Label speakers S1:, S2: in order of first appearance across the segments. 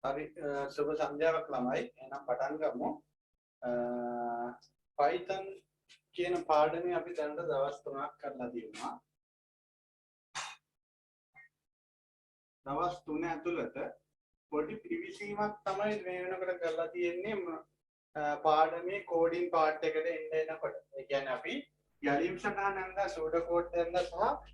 S1: හරි සුබ සන්ධ්‍යාවක් ළමයි. එහෙනම් පටන් ගමු. Python කියන පාඩමේ අපි දැනට දවස් 3ක් කරලා තියෙනවා. දවස් 3 ඇතුළත පොඩි පිවිසීමක් තමයි මේ වෙනකොට කරලා තියෙන්නේ පාඩමේ කෝඩින් පාර්ට් එකට එනකොට. ඒ කියන්නේ අපි ගැලීම් සටහන නැන්දා සූඩෝ කෝඩ් නැන්දා සහ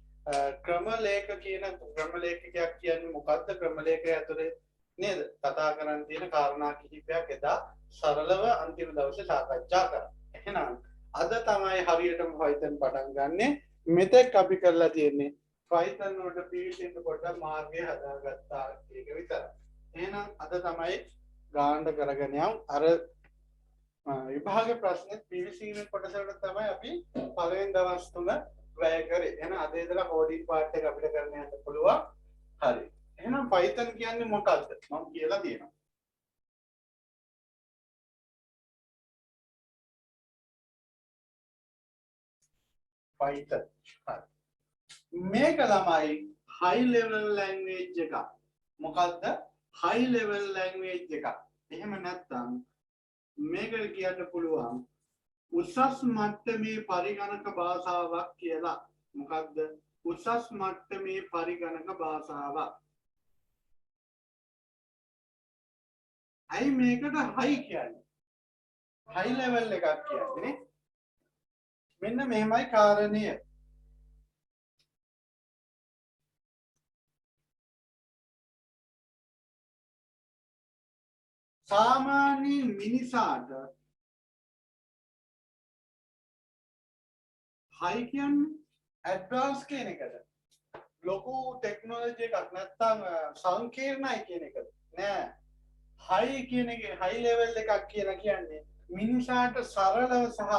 S1: ක්‍රම ලේඛ කියන ක්‍රම ලේඛකයක් කියන්නේ මොකක්ද? ක්‍රම ලේඛය ඇතුලේ නේද කතා කරන්න තියෙන කාරණා කිහිපයක් එදා සරලව අන්තිම දවසේ සාකච්ඡා කරා. එහෙනම් අද තමයි හරියටම Python පටන් ගන්නෙ. මෙතෙක් අපි කරලා තියෙන්නේ Python වලට පිවිසෙන්න කොට මාර්ගය හදාගත්තා ඒක විතරයි. එහෙනම් අද තමයි ගානට කරගෙන යමු. අර විභාග ප්‍රශ්නේ පිවිසීමේ කොටසට තමයි අපි පළවෙනි දවස් තුන වැය කරේ. එහෙනම් අද ඉඳලා කෝඩින් පාර්ට් එක අපිට කරන්න යන්න පුළුවන්. හරි. එහෙනම් Python කියන්නේ මොකක්ද? මම කියලා තියෙනවා. Python. හරි. මේක ළමයි high level language එකක්. මොකද්ද? high level language එකක්. එහෙම නැත්නම් මේකට කියන්න පුළුවන් උසස් මට්ටමේ පරිගණක භාෂාවක් කියලා. මොකද්ද? උසස් මට්ටමේ පරිගණක භාෂාවක්. ඇයි මේකට high කියන්නේ? high level එකක් කියන්නේ මෙන්න මෙහෙමයි කාරණය. सामान्य मिनिसाट हाई एडवांस लोको टेक्नोलॉजी संकीर्ण हाई लेवल मिनिसाट सरल सह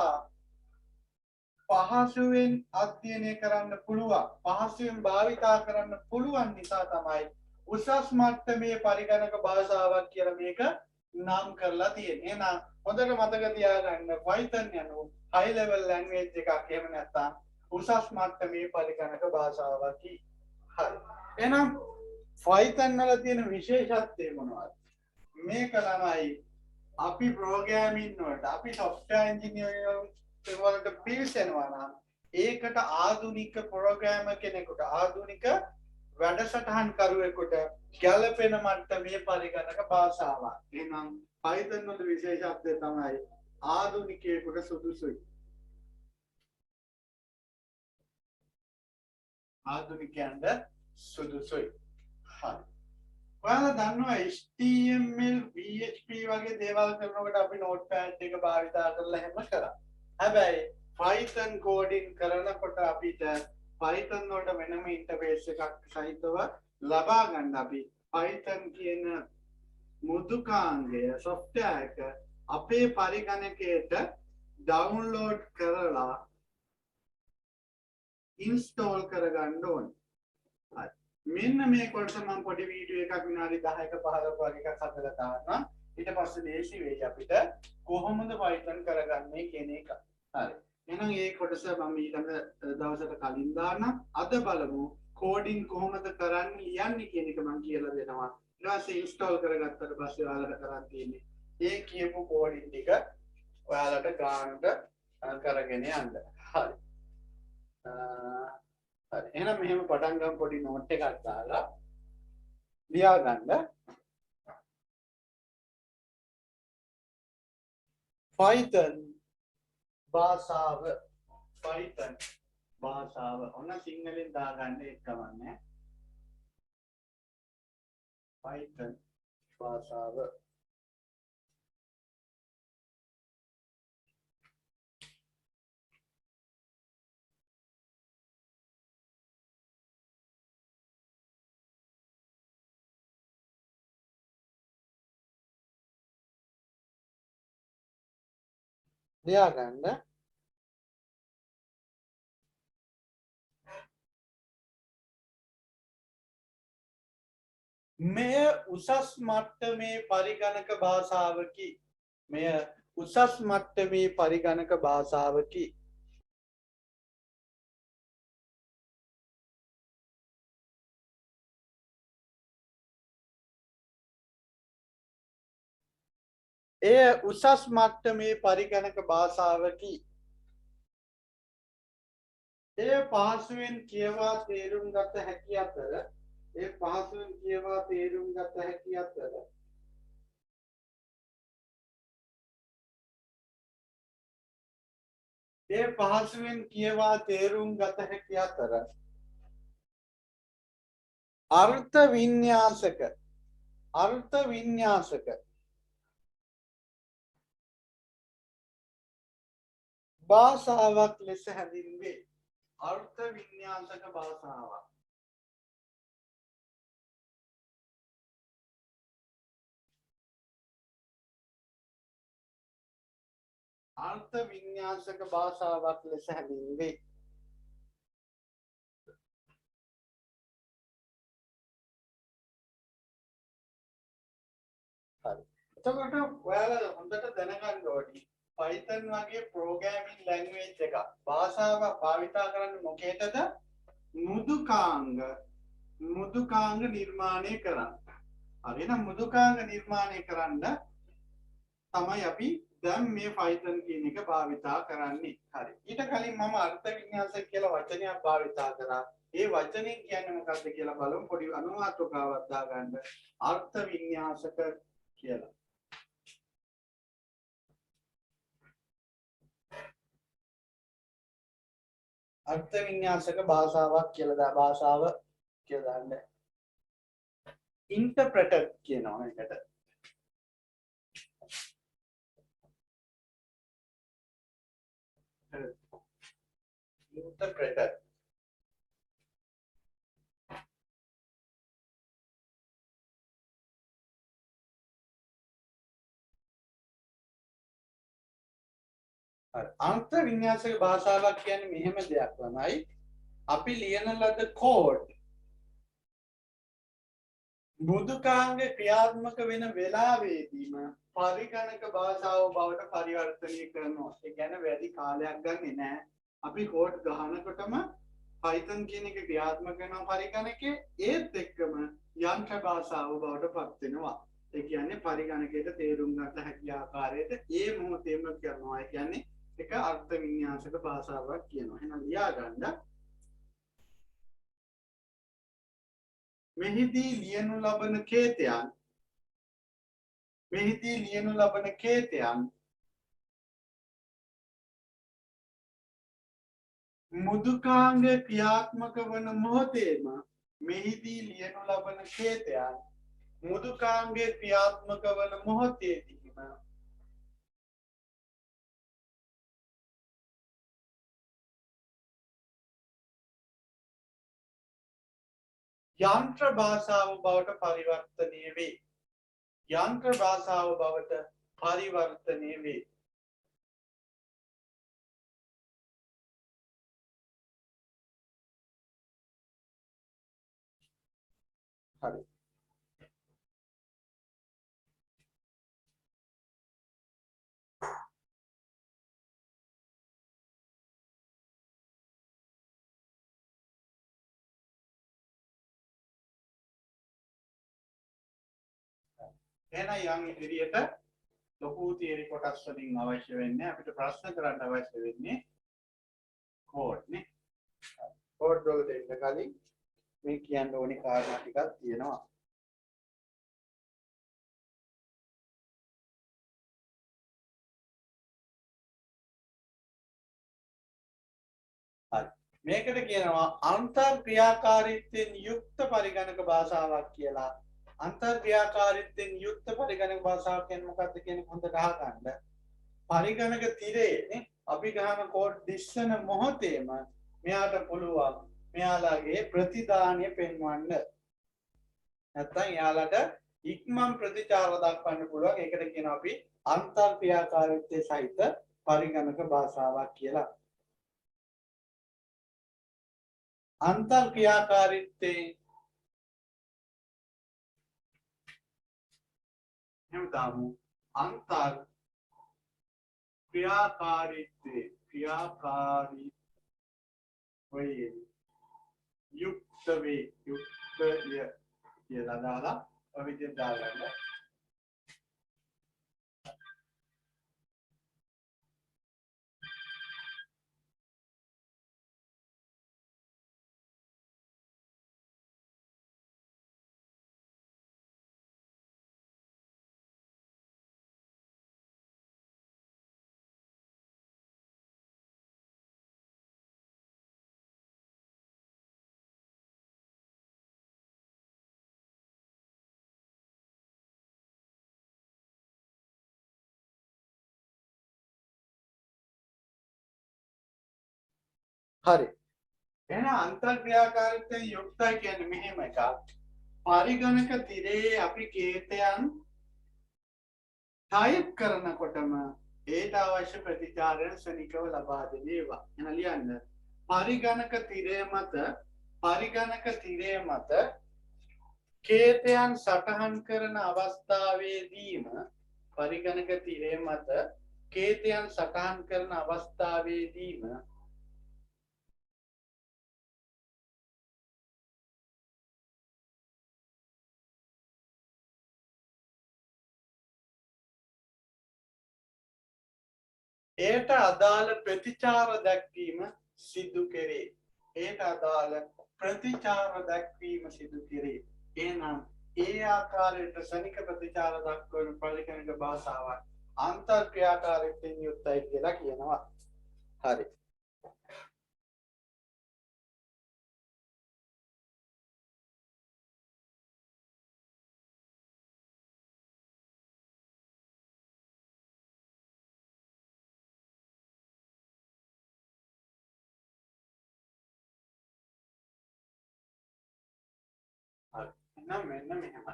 S1: පහසුවෙන් අධ්‍යයනය කරන්න පුළුවන් පහසුවෙන් භාවිතා කරන්න පුළුවන් නිසා තමයි උසස් මට්ටමේ පරිගණක භාෂාවක් කියලා මේක නම් කරලා තියෙන්නේ. එහෙනම් හොඳට මතක තියාගන්න Python යනු high level language එකක්. එහෙම නැත්නම් උසස් මට්ටමේ පරිගණක භාෂාවක්. හරි. එහෙනම් Python වල තියෙන විශේෂත්වය මොනවද? මේක ළමයි අපි ප්‍රෝග්‍රෑමින් වලට අපි software engineering වලට පිවිසෙනවා නම් ඒකට ආධුනික ප්‍රෝග්‍රෑමර් කෙනෙකුට ආධුනික වැඩසටහන් කරුවෙකුට ගැළපෙන මට්ටමේ පරිගණක භාෂාවක්. එහෙනම් Python වල විශේෂත්වය තමයි ආධුනිකයෙකුට සුදුසුයි. ආධුනිකයන්ට සුදුසුයි. හරි. ඔයාලා දන්නවා HTML PHP වගේ දේවල් කරනකොට අපි notepad එක භාවිතා කරලා හැම කරා. හැබැයි Python coding කරනකොට අපිට Python වලට වෙනම ඉන්ටර්ෆේස් එකක් සහිතව ලබා ගන්න අපි Python කියන මුදුකාංගය software එක අපේ පරිගණකයට download කරලා install කරගන්න ඕනේ. හරි. මෙන්න මේ කොටස මම පොඩි වීඩියෝ එකක් විනාඩි 10ක 15ක වගේ එකක් හදලා දානවා. ඊට පස්සේ දේශි වෙයි අපිට කොහොමද Python කරගන්නේ කියන එක. හරි. එහෙනම් මේ කොටස මම ඊළඟ දවසට කලින් දාන්නම්. අද බලමු කෝඩින් කොහොමද කරන්නේ යන්නේ කියන එක මම කියලා දෙනවා. ඊට පස්සේ ඉන්ස්ටෝල් කරගත්තට පස්සේ ඔයාලට කරන් තියෙන්නේ ඒ කියපු කෝඩින් ටික ඔයාලට ගන්නට කරගෙන යන්න. හරි. හරි. එහෙනම් මෙහෙම පටන් ගමු පොඩි නෝට් එකක් දාලා ලියා ගන්න. Python භාෂාව Python භාෂාව ඔන්න සිංහලෙන් දාගන්න ඒක කවන්නේ Python භාෂාව ලියා ගන්න. මෙය උසස් මට්ටමේ පරිගණක භාෂාවකි. මෙය උසස් මට්ටමේ පරිගණක භාෂාවකි. එය උසස් මට්ටමේ පරිගණක භාෂාවකි. එය පහසුවෙන් කියවා තේරුම් ගත හැකි අතර ඒ පහසුවෙන් කියවා තේරුම් ගත හැකි අතර ඒ පහසුවෙන් කියවා තේරුම් ගත හැකි අතර අර්ථ වින්‍යාසක භාෂාවක් ලෙස හැඳින්වේ. අර්ථ වින්‍යාසක භාෂාවක්. අර්ථ වින්‍යාසක භාෂාවක් ලෙස හැඳින්වේ. හරි. එතකොට ඔයාලා හොඳට දැනගන්න ඕනේ Python වගේ programming language එකක් භාෂාව භාවිතා කරන්නේ මොකේදද? මෘදුකාංග නිර්මාණය කරන්න. හරිනම් මෘදුකාංග නිර්මාණය කරන්න තමයි අපි දැන් මේ Python කියන එක භාවිතා කරන්නේ. හරි. ඊට කලින් මම අර්ථ වින්‍යාසක කියලා වචනයක් භාවිතා කරා. ඒ වචනේ කියන්නේ මොකක්ද කියලා බලමු. පොඩි අනුමාතෘකාවක් දාගන්න. අර්ථ වින්‍යාසක කියලා. අර්ථ වින්‍යාසක භාෂාවක් භාෂාව කියලා දාන්න. ඉන්ටර්ප්‍රෙටර් කියනවා එකට. ඉන්ටර්ප්‍රෙටර් අර්ථ වින්‍යාසක භාෂාවක් කියන්නේ මෙහෙම දෙයක් තමයි. අපි ලියන ලද කෝඩ් මෘදුකාංග ක්‍රියාත්මක වෙන වෙලාවෙදීම පරිගණක භාෂාව බවට පරිවර්තනය කරනවා. ඒ කියන්නේ වැඩි කාලයක් ගන්නෙ නෑ. අපි කෝඩ් ගහනකොටම Python කියන එක ක්‍රියාත්මක වෙනවා පරිගණකේ. ඒත් එක්කම යන්ත්‍ර භාෂාව බවට පත් වෙනවා. ඒ කියන්නේ පරිගණකයට තේරුම් ගන්න හැකි ආකාරයට ඒ මොහොතේම කරනවා. ඒ කියන්නේ එක අර්ථ වින්‍යාසක භාෂාවක් කියනවා. එහෙනම් ලියා ගන්න. මෙහිදී ලියනු ලබන කේතයන් මෘදුකාංග ක්‍රියාත්මක වන මොහොතේම මෙහිදී ලියනු ලබන කේතයන් මෘදුකාංග ක්‍රියාත්මක වන මොහොතේදීම යන්ත්‍ර භාෂාව බවට පරිවර්තනය වේ. යන්ත්‍ර භාෂාව බවට පරිවර්තනය වේ. හරි. එහෙනම් යම් ඉදිරියට ලොකු තියරි කොටස් වලින් අවශ්‍ය වෙන්නේ අපිට ප්‍රශ්න කරන්න අවශ්‍ය වෙන්නේ කෝඩ් නේ. කෝඩ් වලට එන්න කලින් මේ කියන්න ඕනේ කාරණා ටිකක් තියෙනවා. හරි. මේකට කියනවා අන්තර් ක්‍රියාකාරීත්වයෙන් යුක්ත පරිගණක භාෂාවක් කියලා. අන්තර් ක්‍රියාකාරීත්වයෙන් යුක්ත පරිගණක භාෂාවක් කියන්නේ මොකක්ද කියන එක හොඳට අහගන්න. පරිගණක තිරේනේ අපි ගහන කෝඩ් දිස්සන මොහොතේම මෙයාට පුළුවන් මෙයාලගේ ප්‍රතිදානය පෙන්වන්න. නැත්නම් යාලට ඉක්මන් ප්‍රතිචාර දක්වන්න පුළුවන්. ඒකට කියනවා අපි අන්තර් ක්‍රියාකාරීත්වය සහිත පරිගණක භාෂාවක් කියලා. අන්තර් ක්‍රියාකාරීත්වයේ එමුදාමු අන්තර් ක්‍රියාකාරීත්වයේ යුක්ත වේ. යුක්තය කියලා දාලා ඔය විදිහට දාගන්න. හරි. එහෙනම් අන්තර්ක්‍රියාකාරීත්වයෙන් යුක්තයි කියන්නේ මෙහෙම එකක්. පරිගණක තිරේ අපි කේතයන් ටයිප් කරනකොටම ඒට අවශ්‍ය ප්‍රතිචාරයන් ශනිකව ලබා දෙන ඒවා. එහෙනම් ලියන්න. පරිගණක තිරය මත කේතයන් සටහන් කරන අවස්ථාවේදීම පරිගණක තිරය මත කේතයන් සටහන් කරන අවස්ථාවේදීම එයට අදාළ ප්‍රතිචාර දැක්වීම සිදු කෙරේ. එයට අදාළ ප්‍රතිචාර දැක්වීම සිදු කෙරේ. එහෙනම් ඒ ආකාරයට ශනික ප්‍රතිචාර දක්වන පරිගණක භාෂාවක් අන්තර්ක්‍රියාකාරීත්වයෙන් යුක්තයි කියලා කියනවා. හරි. හරි. එහෙනම් මෙන්න මෙහෙමයි.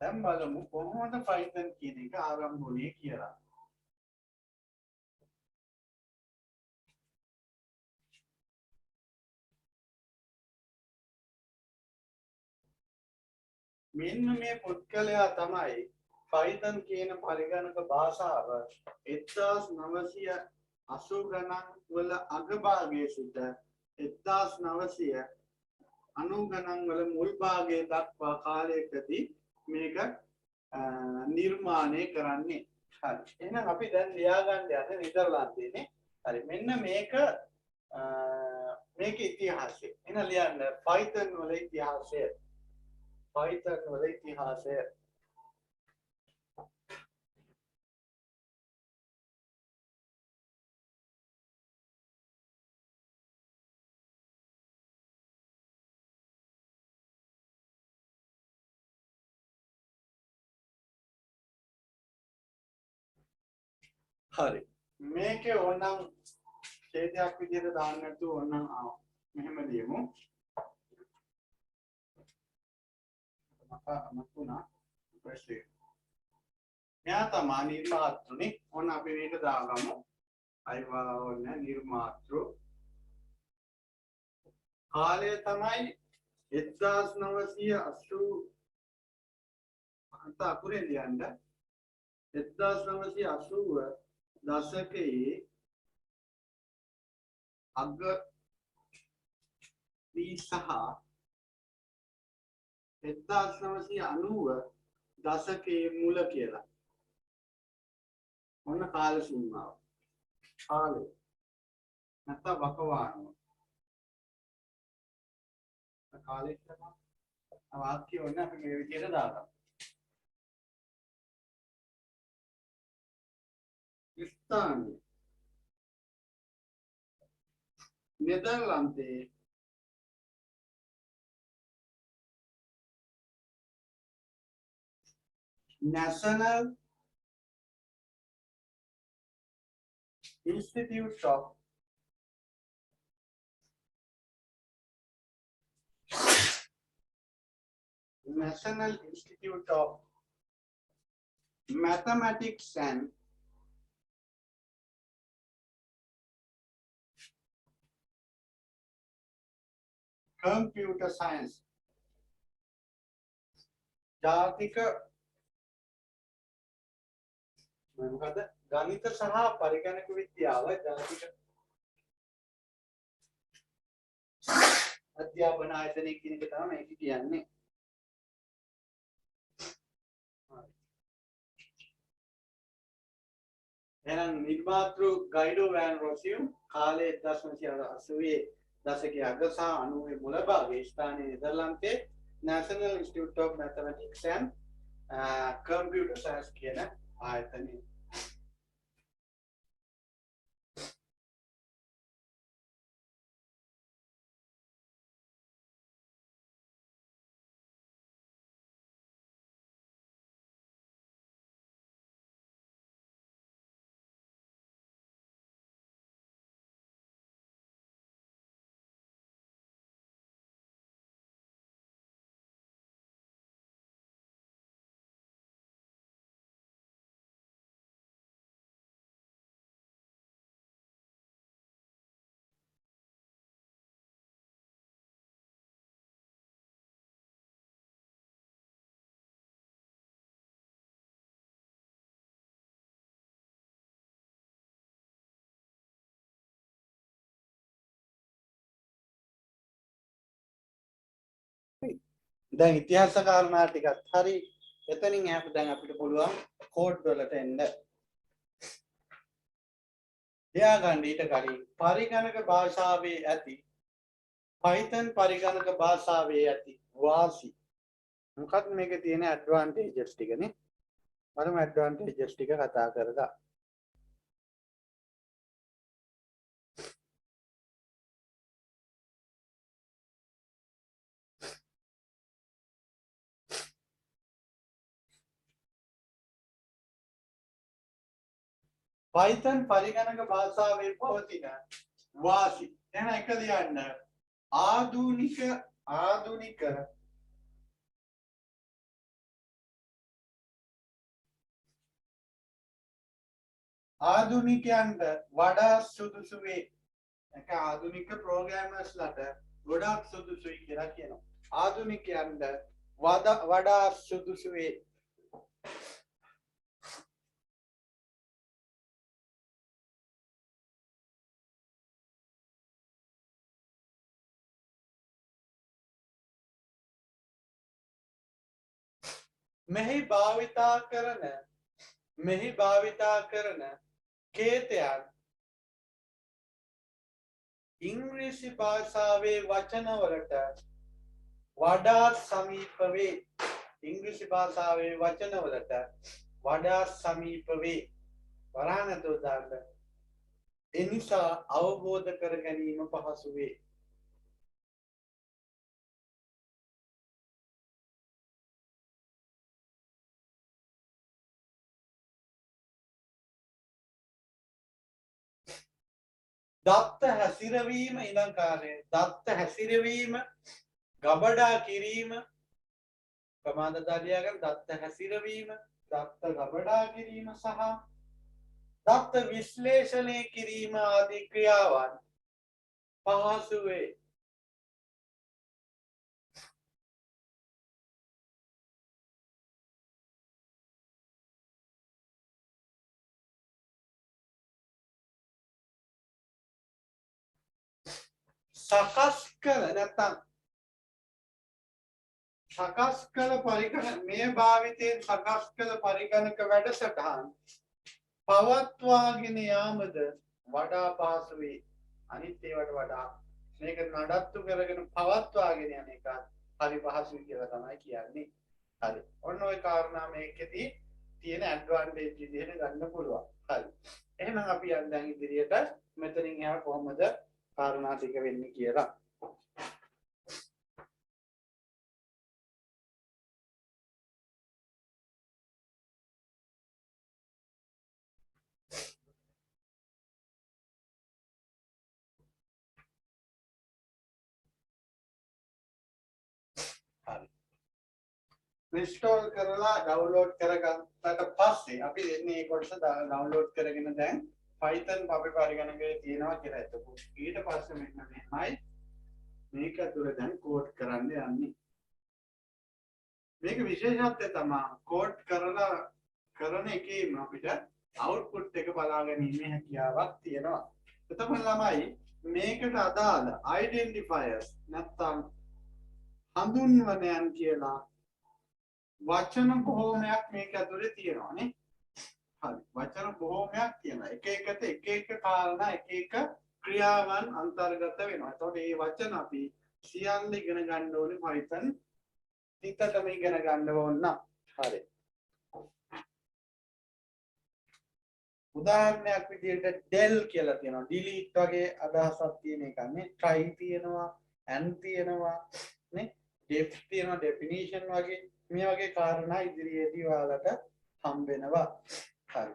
S1: දැන් බලමු කොහොමද Python කියන එක ආරම්භ වුනේ කියලා. මෙන්න මේ පුද්ගලයා තමයි Python කියන පරිගණක භාෂාව 1980 ගණන් වල අගභාගයේ සිට 1990 ගණන් වල මුල් භාගයේ දක්වා කාලයකදී මේක නිර්මාණය කරන්නේ. හරි. එහෙනම් අපි දැන් ලියා ගන්න යන්නේ නෙදර්ලන්තයේනේ. හරි. මෙන්න මේක ඉතිහාසය. එහෙනම් ලියන්න Python වල ඉතිහාසය. Python වල ඉතිහාසය. හරි. මේකේ ඕනනම් ඡේදයක් විදිහට දාන්න නැතුව ඕනනම් මෙහෙම ලියමු. මතුණා ප්‍රශ්නේ. මෙයා තමයි නිර්මාතෘනේ. ඕන අපි මේක දාගමු. අයවා ඕන නිර්මාතෘ. කාලය තමයි 1980 අන්ත අකුරේ ලියන්න 1980 දශකයේ අග දී සහ 1990 දශකයේ මුල කියලා. ඔන්න කාල සීමාව. කාලය. නැත්නම් වකවානුව. කාලය තමයි වාක්‍ය ඔන්න අපි මේ විදිහට දාගමු. ස්ථානය නෙදර්ලන්තයේ National Institute of Mathematics and Computer Science ජාතික මොකද ගණිත සහ පරිගණක විද්‍යාව ජාතික අධ්‍යාපන ආයතනය කියන එක තමයි මේක කියන්නේ. එහෙනම් නිර්මාතෘ ගයිඩෝ වෑන් රොසියු කාලේ 1980 දශකයේ අග සහ 90 මුල භාගයේ ස්ථානයේ නෙදර්ලන්තයේ National Institute of Mathematics and Computer Science කියන ආයතනයේ දැන් ඉතිහාස කාරණා ටිකත් හරි එතනින් එහාට දැන් අපිට පුළුවන් කෝඩ් වලට එන්න. එයා ගන්න ඊට කලින් පරිගණක භාෂාවේ ඇති Python පරිගණක භාෂාවේ ඇති වාසි මොකක්ද මේකේ තියෙන ඇඩ්වාන්ටේජස් ටිකනේ. බලමු ඇඩ්වාන්ටේජස් ටික කතා කරලා. Python පරිගණක භාෂාවේ පවතින වාසි එහෙනම් එක ලියන්න. ආධුනික ආධුනිකයන්ට වඩා සුදුසු වේ. ඒක ආධුනික ප්‍රෝග්‍රෑමර්ස්ලාට ගොඩාක් සුදුසුයි කියලා කියනවා. ආධුනිකයන්ට වඩා සුදුසු වේ. මෙහි භාවිතා කරන කේතයන් ඉංග්‍රීසි භාෂාවේ වචනවලට වඩා සමීප වේ. ඉංග්‍රීසි භාෂාවේ වචනවලට වඩා සමීප වේ. වරහණතෝ දාන්න. එනිසා අවබෝධ කර ගැනීම පහසු වේ. දත්ත හැසිරවීම ඉලංකාරය. දත්ත හැසිරවීම ගබඩා කිරීම ප්‍රමාද දාලියාගන්න. දත්ත හැසිරවීම දත්ත ගබඩා කිරීම සහ දත්ත විශ්ලේෂණය කිරීම ආදී ක්‍රියාවන් පහසු වේ. සකස් කළ නැත්නම් සකස් කළ පරිගණක මේ භාවිතයෙන් සකස් කළ පරිගණක වැඩසටහන් පවත්වාගෙන යාමද වඩා පහසු වේ. අනිත් ඒවට වඩා මේක නඩත්තු කරගෙන පවත්වාගෙන යන එක හරි පහසුයි කියලා තමයි කියන්නේ. හරි. ඔන්න ඔය කාරණා මේකෙදී තියෙන ඇඩ්වාන්ටේජ් විදිහට ගන්න පුළුවන්. හරි. එහෙනම් අපි යන් දැන් ඉදිරියට මෙතනින් එහා කොහොමද කාරණා ටික වෙන්නේ කියලා. හරි. ඉන්ස්ටෝල් කරලා ඩවුන්ලෝඩ් කරගත්තට පස්සේ අපි එන්නේ මේ කොටස ඩවුන්ලෝඩ් කරගෙන දැන් Python අපි පරිගණකයේ තියෙනවා කියලා හිතමු. ඊට පස්සේ මෙන්න මෙහෙමයි මේක ඇතුලේ දැන් කෝඩ් කරන්න යන්නේ. මේක විශේෂත්වය තමයි කෝඩ් කරලා කරන එකේම අපිට අවුට්පුට් එක බලා ගැනීමේ හැකියාවක් තියෙනවා. එතකොට ළමයි මේකට අදාළ identifiers නැත්නම් හඳුන්වනයන් කියලා වචන බොහෝමයක් මේක ඇතුලේ තියෙනවා නේ. හරි. වචන බොහෝමයක් තියෙනවා. එක එකට එක කාරණා එක ක්‍රියාවන් අන්තර්ගත වෙනවා. එතකොට මේ වචන අපි සියල්ල ඉගෙන ගන්න ඕනේ Python ටිකටම ඉගෙන ගන්න ඕන නම්. හරි. උදාහරණයක් විදිහට del කියලා තියෙනවා. delete වගේ අදහසක් තියෙන එකක් නේ. try තියෙනවා, and තියෙනවා නේ. def තියෙනවා, definition වගේ මේ වගේ කාරණා ඉදිරියේදී ඔයාලට හම්බ වෙනවා. හරි.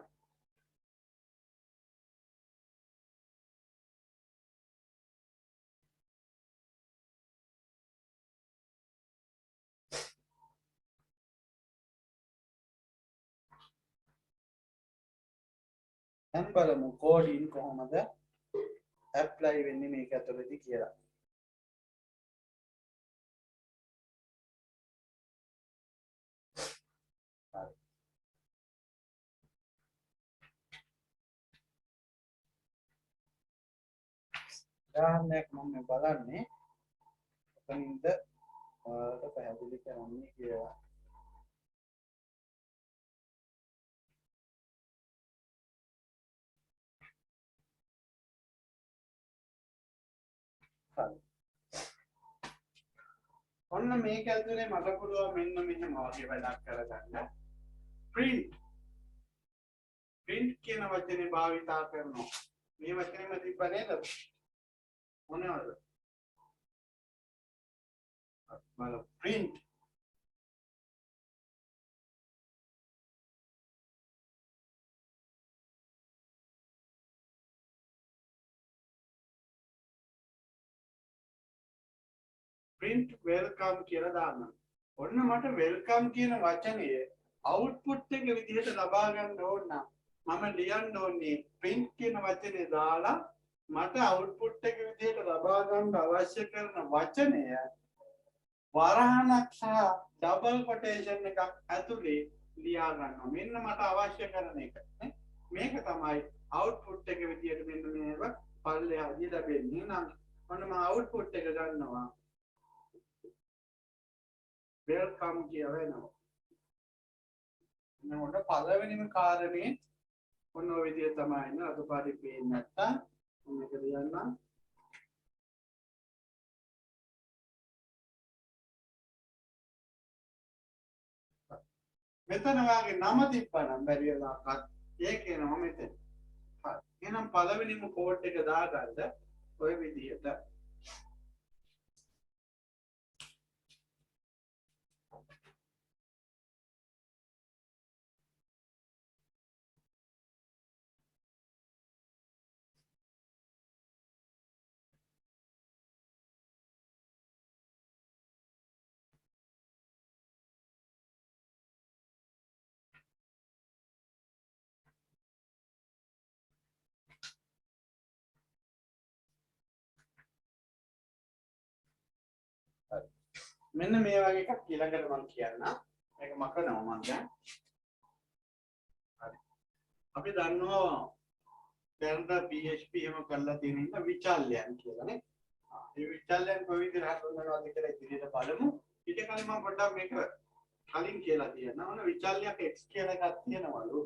S1: දැන් බලමු කෝඩින් කොහොමද ඇප්ලයි වෙන්නේ මේක ඇතුළේදී කියලා. හරි. උදාහරණයක් මම බලන්නේ. එතනින්ද ඔයාලට පැහැදිලි කරන්නේ කියලා. හරි. ඔන්න මේක ඇතුලේ මට පුළුවන් මෙන්න මෙහෙම වගේ වැඩක් කරගන්න. print කියන වචනේ භාවිතා කරනවා. මේ වචනේම තිබ්බ නේද? මොනවද? බලන්න print welcome කියලා දාන්න. ඔන්න මට welcome කියන වචනය output එක විදිහට ලබා ගන්න ඕන නම් මම ලියන්න ඕනේ print කියන වචනේ දාලා මට output එක විදිහට ලබා ගන්න අවශ්‍ය කරන වචනය වරහණක් සහ double quotation එකක් ඇතුලේ ලියා ගන්නවා. මෙන්න මට අවශ්‍ය කරන එක. මේක තමයි output එක විදිහට මෙන්න මේව පල්ලෙහා දීලා දෙන්නේ නම් ඔන්න මම output එක ගන්නවා. welcome කියලා වෙනවා. නෝඩ පළවෙනිම කාරණේ ඔන්න ඔය විදිහට තමයි නේ අද පාඩේ පේන්නේ නැත්තම් මේක ලියන්න. මෙතන වාගේ නම තිබ්බනම් බැරි වෙලාවකත් ඒක එනවා මෙතන. හරි. එහෙනම් පළවෙනිම කෝඩ් එක දාගන්න ඔය විදිහට. මෙන්න මේ වගේ එකක් ඊළඟට මම කියන්න. මේක මකනවා මම දැන්. හරි. අපි දන්නවා දැන් PHP එහෙම කරලා තියෙන ඉන්න විචල්යන් කියලා නේ. මේ විචල්යන් කොයි විදිහට හඳුන්වනවද කියලා ඉතිරියට බලමු. ඊට කලින් මම පොඩ්ඩක් මේක කලින් කියලා තියෙනවා. ඔන්න විචල්‍යයක් x කියලා එකක් තියෙනවලු.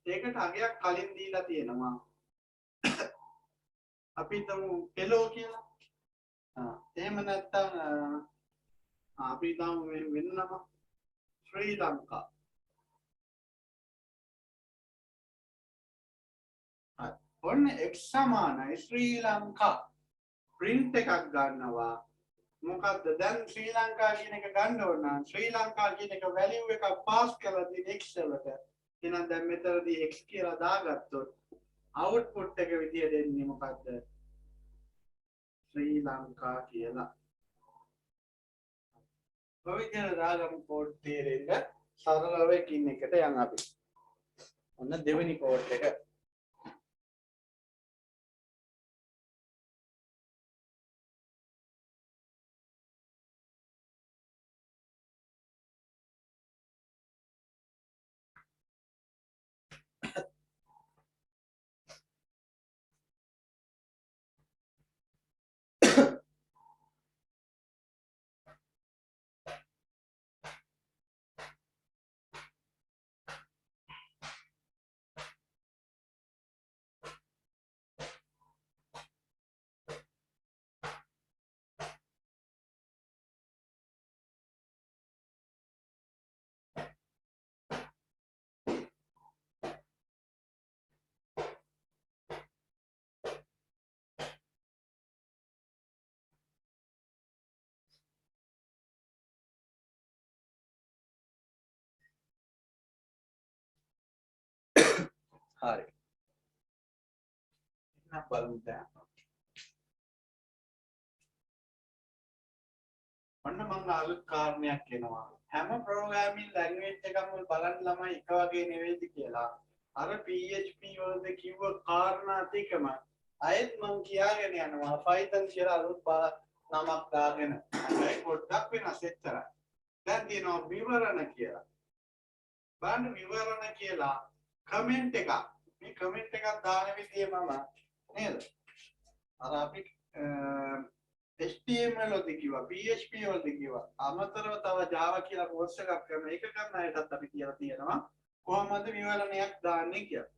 S1: ඒකට අගයක් කලින් දීලා තියෙනවා. අපි තමු hello කියලා. එහෙම නැත්නම් අපි තාම වෙන්නම ශ්‍රී ලංකා. හරි. ඔන්න x සමානයි ශ්‍රී ලංකා. print එකක් ගන්නවා. මොකද්ද දැන් ශ්‍රී ලංකා කියන එක ගන්න ඕන නම් ශ්‍රී ලංකා කියන එක value එකක් pass කරලා තියෙන x වලට. එහෙනම් දැන් මෙතනදී x කියලා දාගත්තොත් output එක විදියට එන්නේ මොකද්ද? ශ්‍රී ලංකා කියලා. ඔය කියන දාගමු කෝඩ් තේරෙන්න සරලව එකින් එකට යන් අපි. ඔන්න දෙවෙනි කෝඩ් එක. හරි. එහෙනම් බලමු දැන්. ඔන්න මම අලුත් කාරණයක් එනවා. හැම ප්‍රෝග්‍රෑමින් ලැන්ග්වේජ් එකක්ම බලන්න ළමයි එක වගේ නෙවෙයිද කියලා. අර PHP වලද කිව්ව කාරණා ටිකම අයත් මම කියාගෙන යනවා. Python කියලා අලුත් නමක් දාගෙන. ඒක පොඩ්ඩක් වෙනස් එච්චරයි. දැන් තියෙනවා විවරණ කියලා. බලන්න විවරණ කියලා කමෙන්ට් එකක්. මේ කමෙන්ට් එකක් දාන විදිය මම නේද? අර අපි HTML වලදී කිව්වා PHP වලදී කිව්වා අමතරව තව Java කියලා කෝස් එකක් කරන එක කරන අයටත් අපි කියලා තියෙනවා කොහොමද විවරණයක් දාන්නේ කියලා.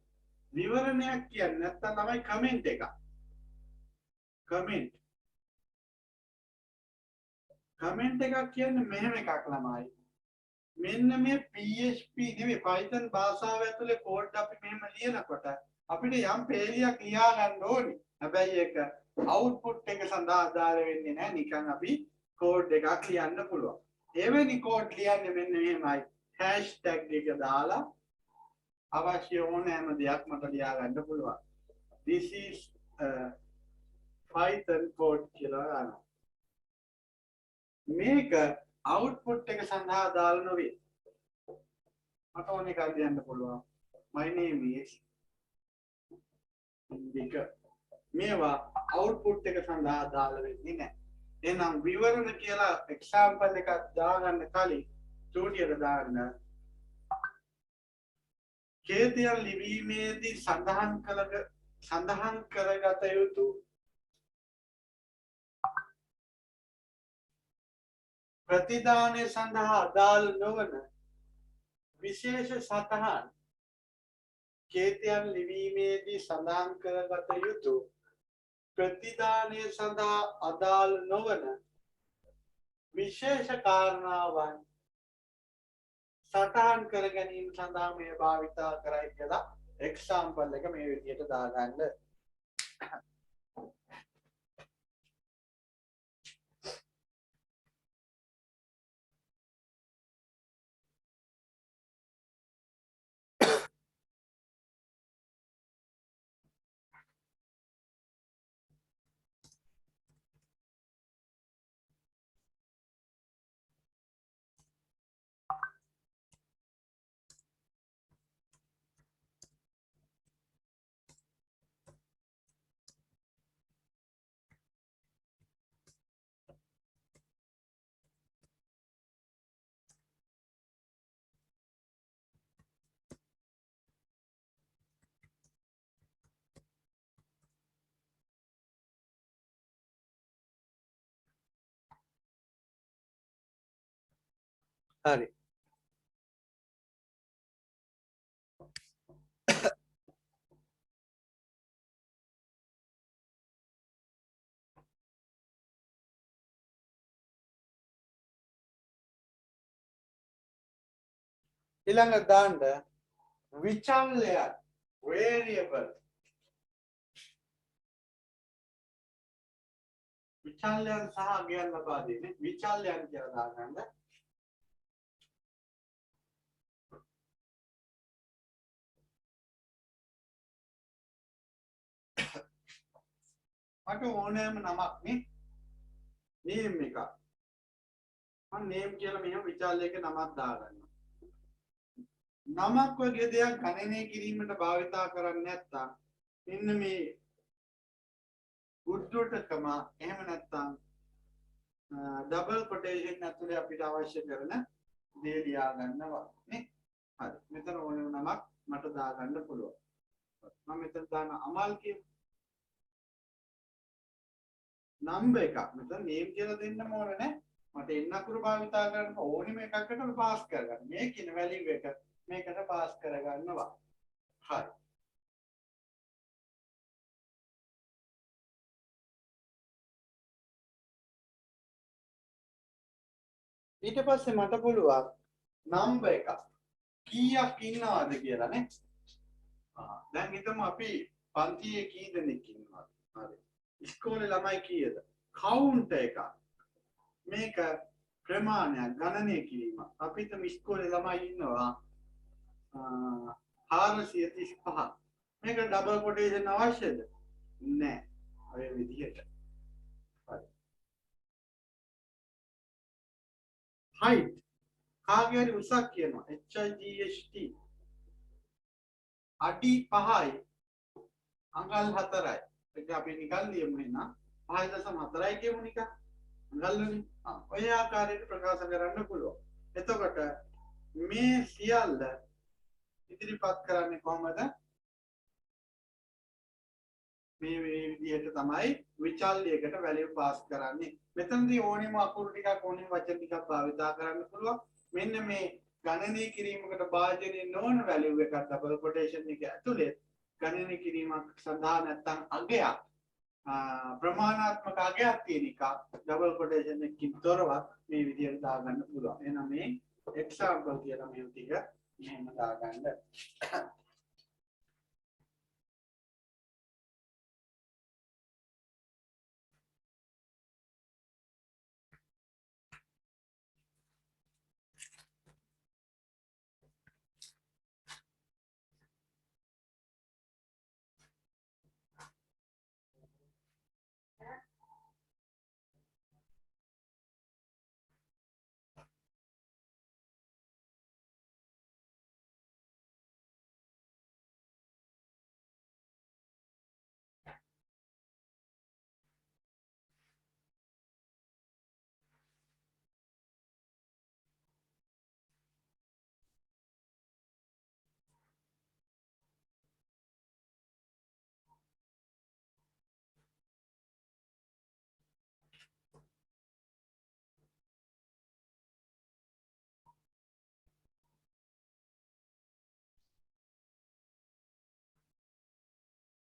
S1: විවරණයක් කියන්නේ නැත්තම් තමයි කමෙන්ට් එක. කමෙන්ට් එකක් කියන්නේ මෙහෙම එකක් ළමයි. මෙන්න මේ PHP නෙවෙයි Python භාෂාව ඇතුලේ කෝඩ් අපි මෙහෙම ලියනකොට අපිට යම් පේලියක් ලියා ගන්න ඕනේ. හැබැයි ඒක output එක සඳහා ආධාර වෙන්නේ නැහැ. නිකන් අපි කෝඩ් එකක් ලියන්න පුළුවන්. එවැනි කෝඩ් ලියන්නේ මෙන්න මෙහෙමයි. hashtag එක දාලා අවශ්‍ය ඕනෑම දෙයක් මට ලියා ගන්න පුළුවන්. This is Python code කියලා ගන්නවා. මේක output එක සඳහා දාලා නොවේ. මට ඕන එකක් ලියන්න පුළුවන්. My name is Indika. මේවා output එක සඳහා දාලා වෙන්නේ නැහැ. එහෙනම් විවරණ කියලා example එකක් දාගන්න කලින් චූටියට දාන්න කේතියන් ලිවීමේදී සඳහන් කරගත යුතු ප්‍රතිදානය සඳහා අදාළ නොවන විශේෂ සටහන් කේතියන් ලිවීමේදී සඳහන් කරගත යුතු ප්‍රතිදානය සඳහා අදාළ නොවන විශේෂ කාරණාවන් සටහන් කර ගැනීම සඳහා මේ භාවිතා කරයි කියලා එක්සාම්පල් එක මේ විදිහට දාගන්න. හරි. ඊළඟ දාන්න විචල්‍යය variable විචල්‍යයන් සහ අගයන් ලබා දෙන්නේ විචල්‍යයන් කියලා දාගන්න. මට ඕනෑම නමක් නේ name එක මම name කියලා මෙහෙම විචල්‍යයක නමක් දාගන්නවා. නමක් වගේ දෙයක් ගණනය කිරීමට භාවිතා කරන්නේ නැත්නම් මෙන්න මේ උද්දෘතකම එහෙම නැත්නම් ඩබල් කොටේෂන් ඇතුලේ අපිට අවශ්‍ය කරන දේ ලියා ගන්නවා නේ. හරි. මෙතන ඕනෑම නමක් මට දාගන්න පුළුවන්. මම මෙතන දාන අමල් කියන නම්බර් එකක් මෙතන name කියලා දෙන්නම ඕනේ නේ. මට එන්න අකුරු භාවිතා කරන්න ඕනිම එකකට අපි පාස් කරගන්න. මේ කියන වැලියු එක මේකට පාස් කරගන්නවා. හරි. ඊට පස්සේ මට පුළුවන් නම්බර් එක කීයක් ඉන්නවද කියලා නේ. දැන් හිතමු අපි පන්තියේ කී දෙනෙක් ඉන්නවද? හරි. ඉස්කෝලේ ළමයි කීයද? කවුන්ට් එක. මේක ප්‍රමාණයක් ගණනය කිරීම. අපි හිතමු ඉස්කෝලේ ළමයි ඉන්නවා 435. මේක ඩබල් කොටේෂන් අවශ්‍යද? නැහැ. ඔය විදිහට. හරි. height කාගේ හරි උසක් කියනවා HIGHT අඩි 5යි අඟල් 4යි. ඒක අපි නිකන් ලියමු එහෙනම් 5.4යි කියමු නිකන්. අඟල්වලින් ඔය ආකාරයට ප්‍රකාශ කරන්න පුළුවන්. එතකොට මේ සියල්ල ඉදිරිපත් කරන්නේ කොහොමද? මේ විදිහට තමයි විචල්යකට වැලියු පාස් කරන්නේ. මෙතනදී ඕනෙම අකුරු ටිකක් ඕනෙම වචන ටිකක් භාවිතා කරන්න පුළුවන්. මෙන්න මේ ගණනය කිරීමකට භාජනය නොවන වැලියු එකක් ඩබල් කොටේෂන් එක ඇතුලේ ගණනය කිරීමක් සඳහා නැත්නම් අගයක් ප්‍රමාණාත්මක අගයක් තියෙන එක ඩබල් කොටේෂන් එකකින් තොරව මේ විදිහට දාගන්න පුළුවන්. එහෙනම් මේ එක්සැම්පල් කියලා මේ ටික මෙහෙම දාගන්න.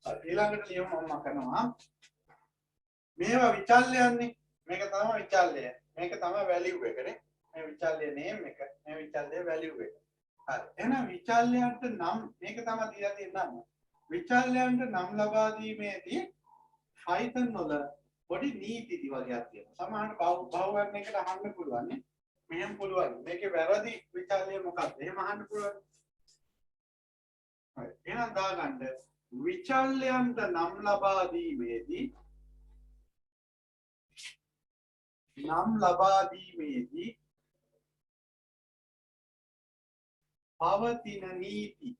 S1: ඊළඟට ලියමු මම කරනවා මේවා විචල්යන්නේ මේක තමයි විචල්ය මේක තමයි වැලියු එකනේ මේ විචල්ය නේම් එක මේ විචල්ය වැලියු එක හරි එහෙනම් විචල්යන්ට නම් මේක තමයි දීලා තියෙන නම විචල්යන්ට නම් ලබා දීමේදී Python වල පොඩි නීති වගේක් තියෙනවා සමහරවිට බහුවර්ණ එකට අහන්න පුළුවන් නේ මෙහෙම පුළුවන් මේකේ වැරදි විචල්ය මොකක්ද එහෙම අහන්න පුළුවන් හරි එහෙනම් දාගන්න විචල්යන්ට නම් ලබා දීමේදී පවතින නීති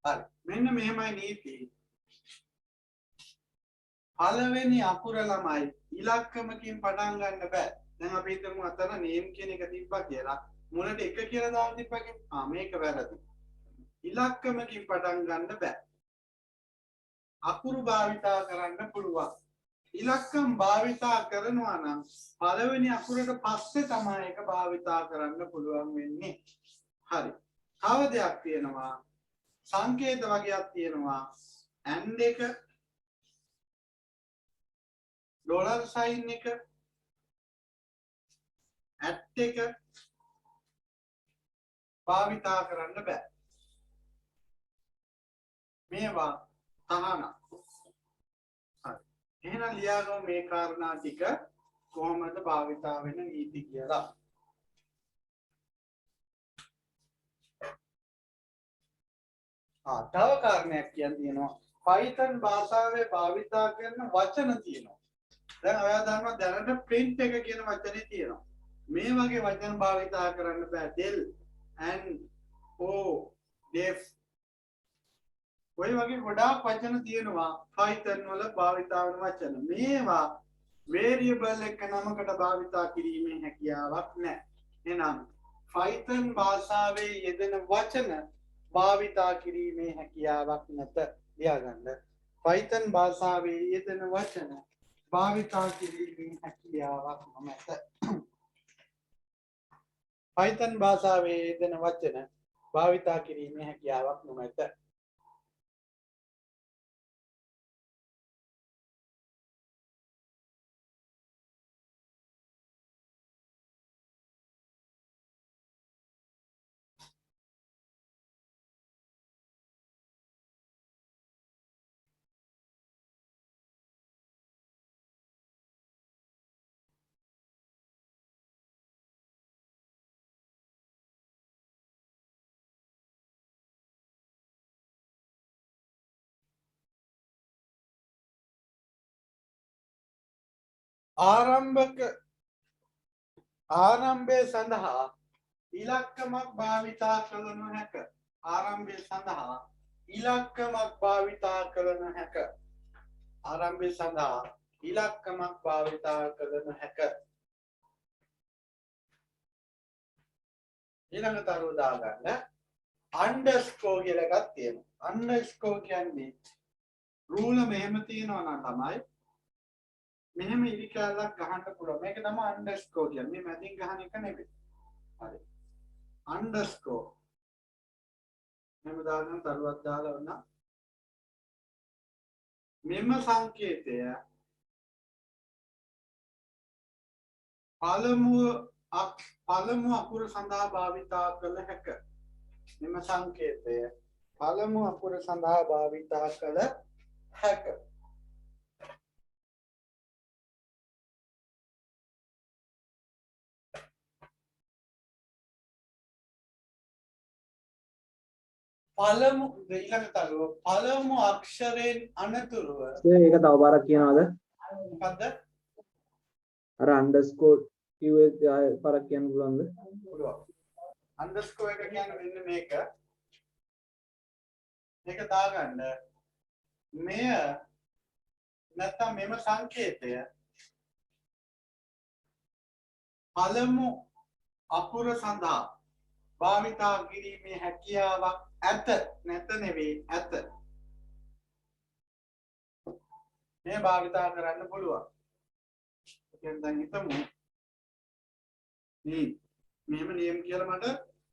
S1: හරි මෙන්න මෙහෙමයි නීති පළවෙනි අකුර ළමයි ඉලක්කමකින් පටන් ගන්න බෑ දැන් අපි හිතමු අතන නේම් කියන එක තිබ්බා කියලා මුලට එක කියලා දාන්න තිබ්බා මේක වැරදි ඉලක්කමකින් පටන් ගන්න බෑ අකුරු භාවිතා කරන්න පුළුවන් ඉලක්කම් භාවිතා කරනවා නම් පළවෙනි අකුරට පස්සේ තමයි ඒක භාවිතා කරන්න පුළුවන් වෙන්නේ හරි තව දෙයක් තියෙනවා සංකේත වගේක් තියෙනවා and එක ඩොලර් සයින් එක ඇට් එක භාවිතා කරන්න බෑ මේවා තහනම් හරි එහෙනම් ලියාගමු මේ කාරණා ටික කොහොමද භාවිතා වෙන නීති කියලා තව කාරණයක් කියන්න තියෙනවා Python භාෂාවේ භාවිතා කරන වචන තියෙනවා දැන් ඔයා දන්නවා දැනට print එක කියන වචනේ තියෙනවා මේ වගේ වචන භාවිතා කරන්න බෑ del and o def ඔය වගේ ගොඩාක් වචන තියෙනවා Python වල භාවිතා වෙන වචන මේවා variable එක නමකට භාවිතා කිරීමේ හැකියාවක් නැහැ එහෙනම් Python භාෂාවේ යෙදෙන වචන භාවිතා කිරීමේ හැකියාවක් නැත ලියාගන්න Python භාෂාවේ යෙදෙන වචන භාවිතා කිරීමේ හැකියාවක් නැත Python භාෂාවේ යෙදෙන වචන භාවිතා කිරීමේ හැකියාවක් නැත ආරම්භය සඳහා ඉලක්කමක් භාවිතා කළ නොහැක. ආරම්භය සඳහා ඉලක්කමක් භාවිතා කළ නොහැක. ආරම්භය සඳහා ඉලක්කමක් භාවිතා කළ නොහැක. ඊළඟ තරුව දාගන්න අන්ඩර්ස්කෝර් කියලා එකක් තියෙනවා. අන්ඩර්ස්කෝර් කියන්නේ රූල මෙහෙම තියෙනවා නම් තමයි මෙහෙම ඉරි කැලක් ගහන්න පුළුවන්. මේක තමයි අන්ඩර්ස්කෝර් කියන්නේ. මේ මැදින් ගහන එක නෙවෙයි. හරි. අන්ඩර්ස්කෝර් මෙහෙම දාගෙන තරුවක් දාලා වුණා. මෙම සංකේතය පළමු අකුර සඳහා භාවිතා කළ හැක. මෙම සංකේතය පළමු අකුර සඳහා භාවිතා කළ හැක. පළමු ඊළඟ තරුව පළමු අක්ෂරයෙන් අනතුරුව
S2: ඒක තව පාරක් කියනවාද?
S1: මොකද්ද?
S2: අර අන්ඩර්ස්කෝර් කිව්වේ පාරක් කියන්න පුළුවන්ද?
S1: පුළුවන්. අන්ඩර්ස්කෝර් එක කියන්නේ මෙන්න මේක. මේක දාගන්න. මෙය නැත්නම් මෙම සංකේතය පළමු අකුර සඳහා භාවිතා කිරීමේ හැකියාවක් ඇත. නැත නෙවෙයි ඇත. මේ භාවිතා කරන්න පුළුවන්. දැන් හිතමු මෙහෙම නියම කියලා මට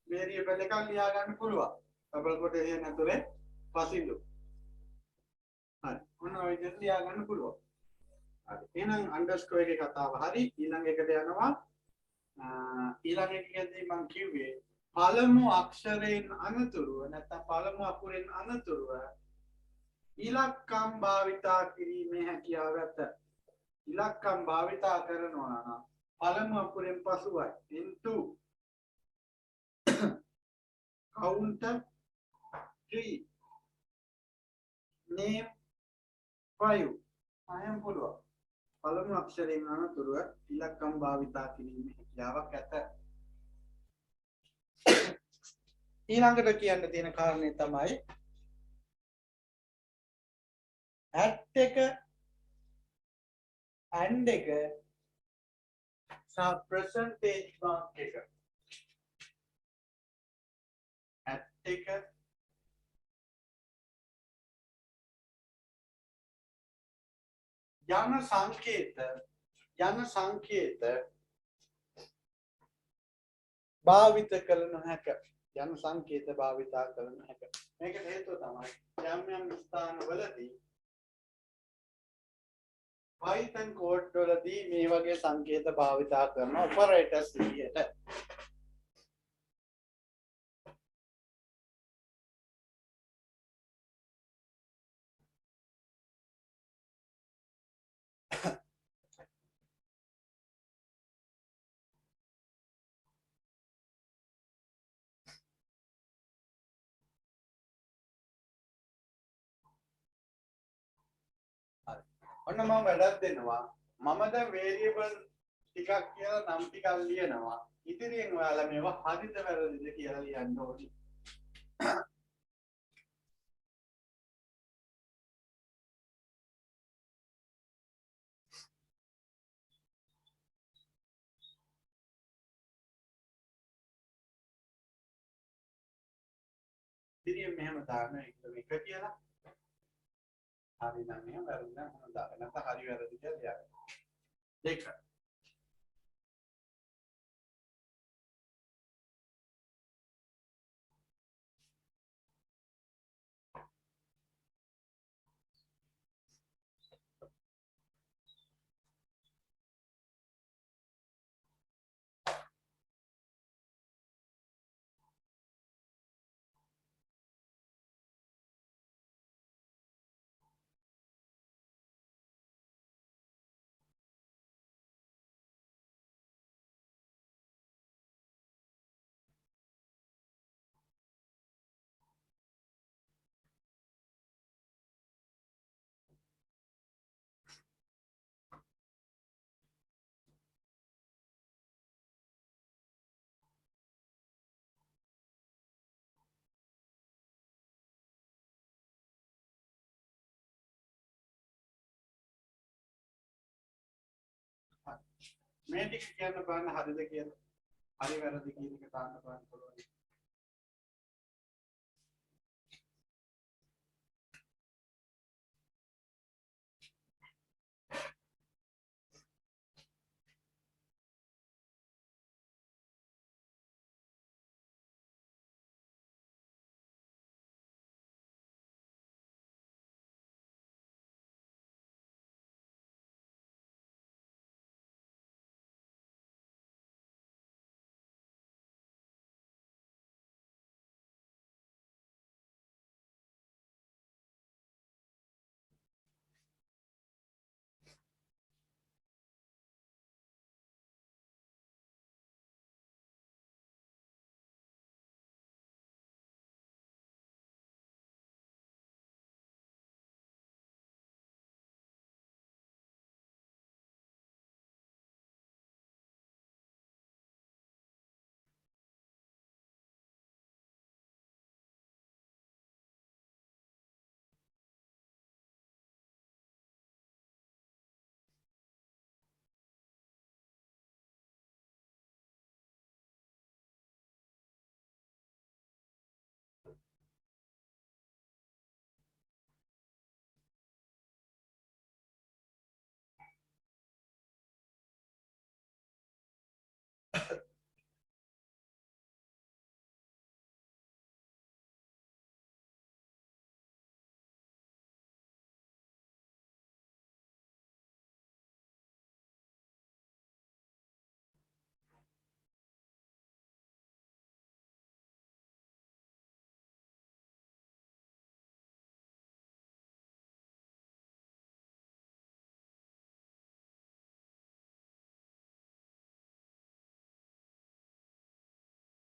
S1: වේරියබල් එකක් ලියා ගන්න පුළුවන්. ඩබල් කොටේෂන් ඇතුලේ පසින්දු. හරි. මොන ඔය විදිහට ලියා ගන්න පුළුවන්. හරි. එහෙනම් අන්ඩර්ස්කෝර් එකේ කතාව හරි. ඊළඟ එකට යනවා. ඊළඟ එකේදී මම කිව්වේ පළමු අක්ෂරයෙන් අනතුරුව නැත්නම් පළමු අකුරෙන් අනතුරුව ඉලක්කම් භාවිතා කිරීමේ හැකියාව ඇත. ඉලක්කම් භාවිතා කරනවා නම් පළමු අකුරෙන් පසුවයි into count 3 name 5 අයම් පුළුවන්. පළමු අක්ෂරයෙන් අනතුරුව ඉලක්කම් භාවිතා කිරීමේ හැකියාවක් ඇත. ඊළඟට කියන්න තියෙන කාරණේ තමයි at එක and එක සහ percentage mark එක. at එක යන සංකේත භාවිත කළ නොහැක. යන සංකේත භාවිතා කළ නොහැක. මේකට හේතුව තමයි යම් ස්ථානවලදී Python code වලදී මේ වගේ සංකේත භාවිතා කරන operators විදියට ඔන්න මම වැඩක් දෙනවා. මම දැන් variable ටිකක් කියලා නම් ටිකක් ලියනවා. ඉතින් ඔයාලා මේවා හරිද වැරදිද කියලා ලියන්න ඕනේ. ඉතින් මෙහෙම දාන්න එක කියලා. හරි නම් එහෙම වැරදි නම් මොනවද දාන්න. නැත්නම් හරි වැරදි කියලා ලියන්න. දෙක මේ ටික කියන්න බලන්න හරිද කියලා. හරි වැරදි කියන එක තාන්න බලන්න පුළුවන්.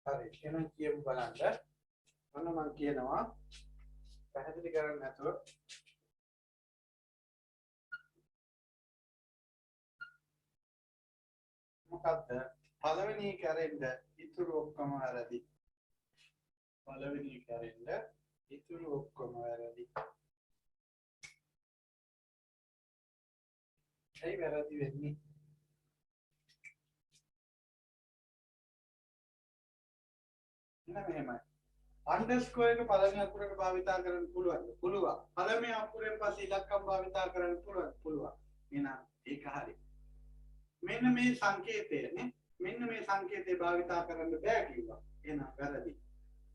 S1: හරි එහෙනම් කියමු බලන්න. මොන මම කියනවා පැහැදිලි කරන්න නැතුව මොකද්ද පළවෙනි කැරෙන්න ඉතුරු ඔක්කොම වැරදි. පළවෙනි කැරෙන්න ඉතුරු ඔක්කොම වැරදි. ඒ වැරදි වෙන්නේ මෙහෙමයි. අන්ඩර්ස්කෝර් එක පළවෙනි අකුරට භාවිතා කරන්න පුළුවන්. පළවෙනි අකුරෙන් පස්සේ ඉලක්කම් භාවිතා කරන්න පුළුවන්. එහෙනම් ඒක හරි. මෙන්න මේ සංකේතයනේ. මෙන්න මේ සංකේතය භාවිතා කරන්න බෑ කිව්වා. එහෙනම් වැරදි.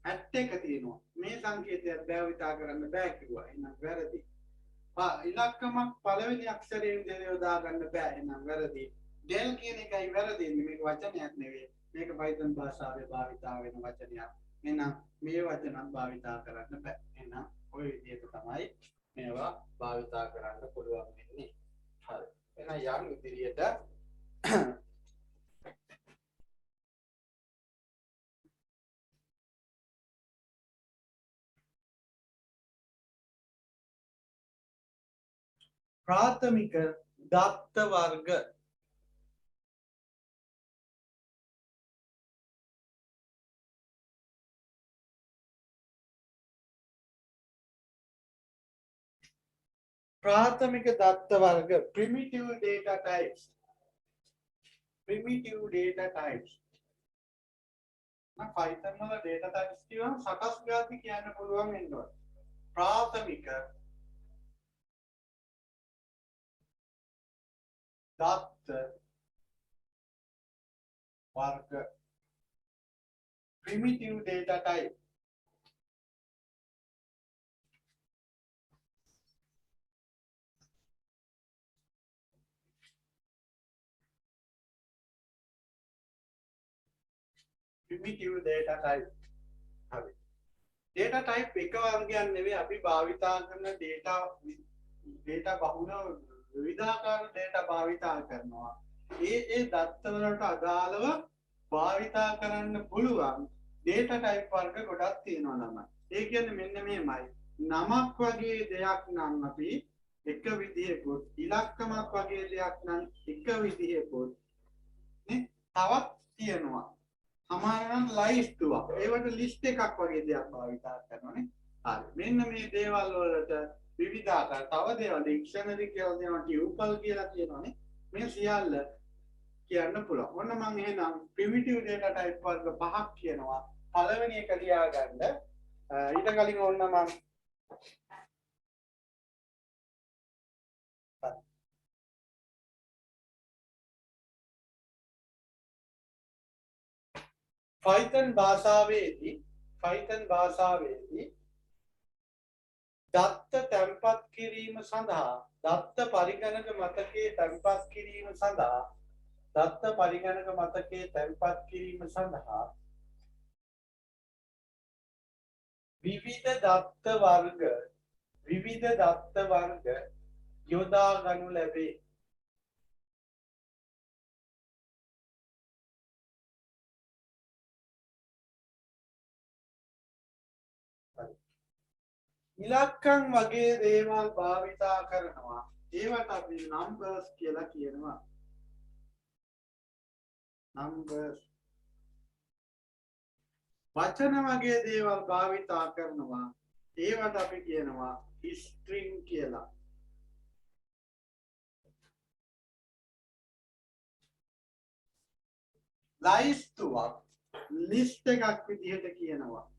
S1: 71 තියෙනවා. මේ සංකේතය භාවිතා කරන්න බෑ කිව්වා. එහෙනම් වැරදි. ඉලක්කමක් පළවෙනි අක්ෂරයෙන් යොදා ගන්න බෑ. එහෙනම් වැරදි. del කියන එකයි වැරදි. මේක වචනයක් නෙවෙයි. මේක Python භාෂාවේ භාවිතා වෙන වචනයක්. එහෙනම් මේ වචනත් භාවිතා කරන්න බෑ. එහෙනම් ওই විදිහට තමයි මේවා භාවිතා කරන්න පුළුවන් වෙන්නේ. හරි. එහෙනම් යම් ඉදිරියට प्राथमिक दत्त वर्ग प्राथमिक दत्त वर्ग primitive data types ना Python වල data types කියවම සකස් ගාති කියන්න පුළුවන් වෙනවා. प्राथमिक दत्त वर्ग primitive data type primitive data type හරි data type එක වර්ගයක් නෙවෙයි අපි භාවිතා කරන data බහුල විවිධාකාර data භාවිතා කරනවා ඒ දත්ත වලට අදාළව භාවිතා කරන්න පුළුවන් data type වර්ග ගොඩක් තියෙනවා ළමයි ඒ කියන්නේ මෙන්න මේමයි නමක් වගේ දෙයක් නම් අපි එක විදිහකුත් ඉලක්කමක් වගේ දෙයක් නම් එක විදිහකුත් නේ තවත් තියෙනවා සමානනම් ලයිස්තුවක් ඒවට ලිස්ට් එකක් වගේ දෙයක් භාවිතා කරනවානේ හරි මෙන්න මේ දේවල් වලට විවිධ ආකාර තව දේවල් ඩික්ෂනරි කියලා දෙනවා ටියුපල් කියලා කියනවානේ මේ සියල්ල කියන්න පුළුවන්. ඔන්න මම එහෙනම් primitive data type වර්ග පහක් කියනවා. පළවෙනි එක ලියා ගන්න. ඊට කලින් ඔන්න මම Python භාෂාවේදී දත්ත තැන්පත් කිරීම සඳහා දත්ත පරිගණක මතකයේ තැන්පත් කිරීම සඳහා විවිධ දත්ත වර්ග යොදා ගනු ලැබේ. ඉලක්කම් වගේ දේවල් භාවිතා කරනවා. ඒවට අපි numbers කියලා කියනවා. numbers. වචන වගේ දේවල් භාවිතා කරනවා. ඒවට අපි කියනවා string කියලා. ලයිස්තුවක් list එකක් විදිහට කියනවා.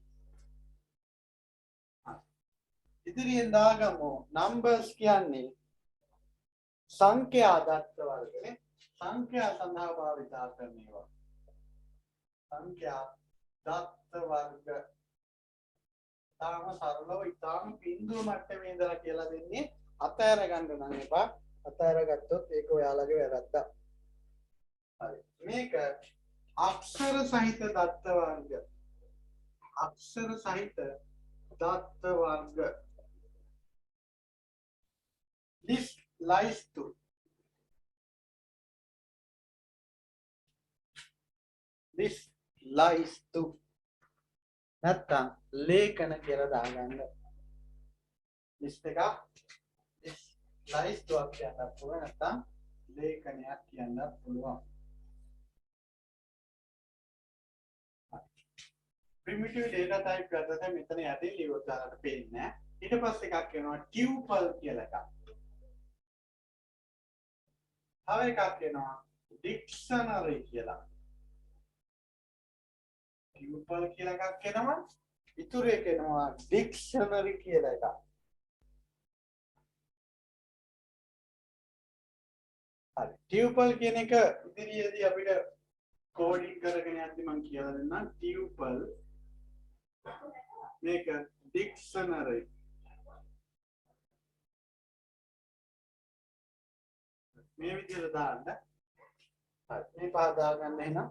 S1: ඉදිරියෙන් දාගමු numbers කියන්නේ සංඛ්‍යා දත්ත වර්ගනේ. සංඛ්‍යා සඳහා භාවිතා කරන ඒවා. සංඛ්‍යා දත්ත වර්ග. තාම සරලව ඉතාම බිඳුව මට්ටමේ ඉඳලා කියලා දෙන්නේ. අතහැර ගන්න නම් එපා. අතහැර ගත්තොත් ඒක ඔයාලගේ වැරද්දක්. හරි. මේක අක්ෂර සහිත දත්ත වර්ග. අක්ෂර සහිත දත්ත වර්ග. list ලයිස්තු. list ලයිස්තු. නැත්තම් ලේඛන කියලා දාගන්න. list එක ලයිස්තුවක් කියන්නත් පුළුවන් නැත්තම් ලේඛනයක් කියන්නත් පුළුවන්. primitive data type ගත්තට මෙතන යටින් ලියුවත් දාලා පේන්නේ නැහැ. ඊට පස්සේ එකක් වෙනවා tuple කියලා එකක්. තව එකක් වෙනවා dictionary කියලා. tuple කියලා එකක් වෙනවා. ඉතුරු එක වෙනවා dictionary කියලා එකක්. හරි. tuple කියන එක ඉදිරියේදී අපිට කෝඩින් කරගෙන යද්දි මම කියලා දෙන්නම් tuple මේක dictionary. මේ විදිහට දාන්න. හරි. මේ පහ දාගන්න එහෙනම්.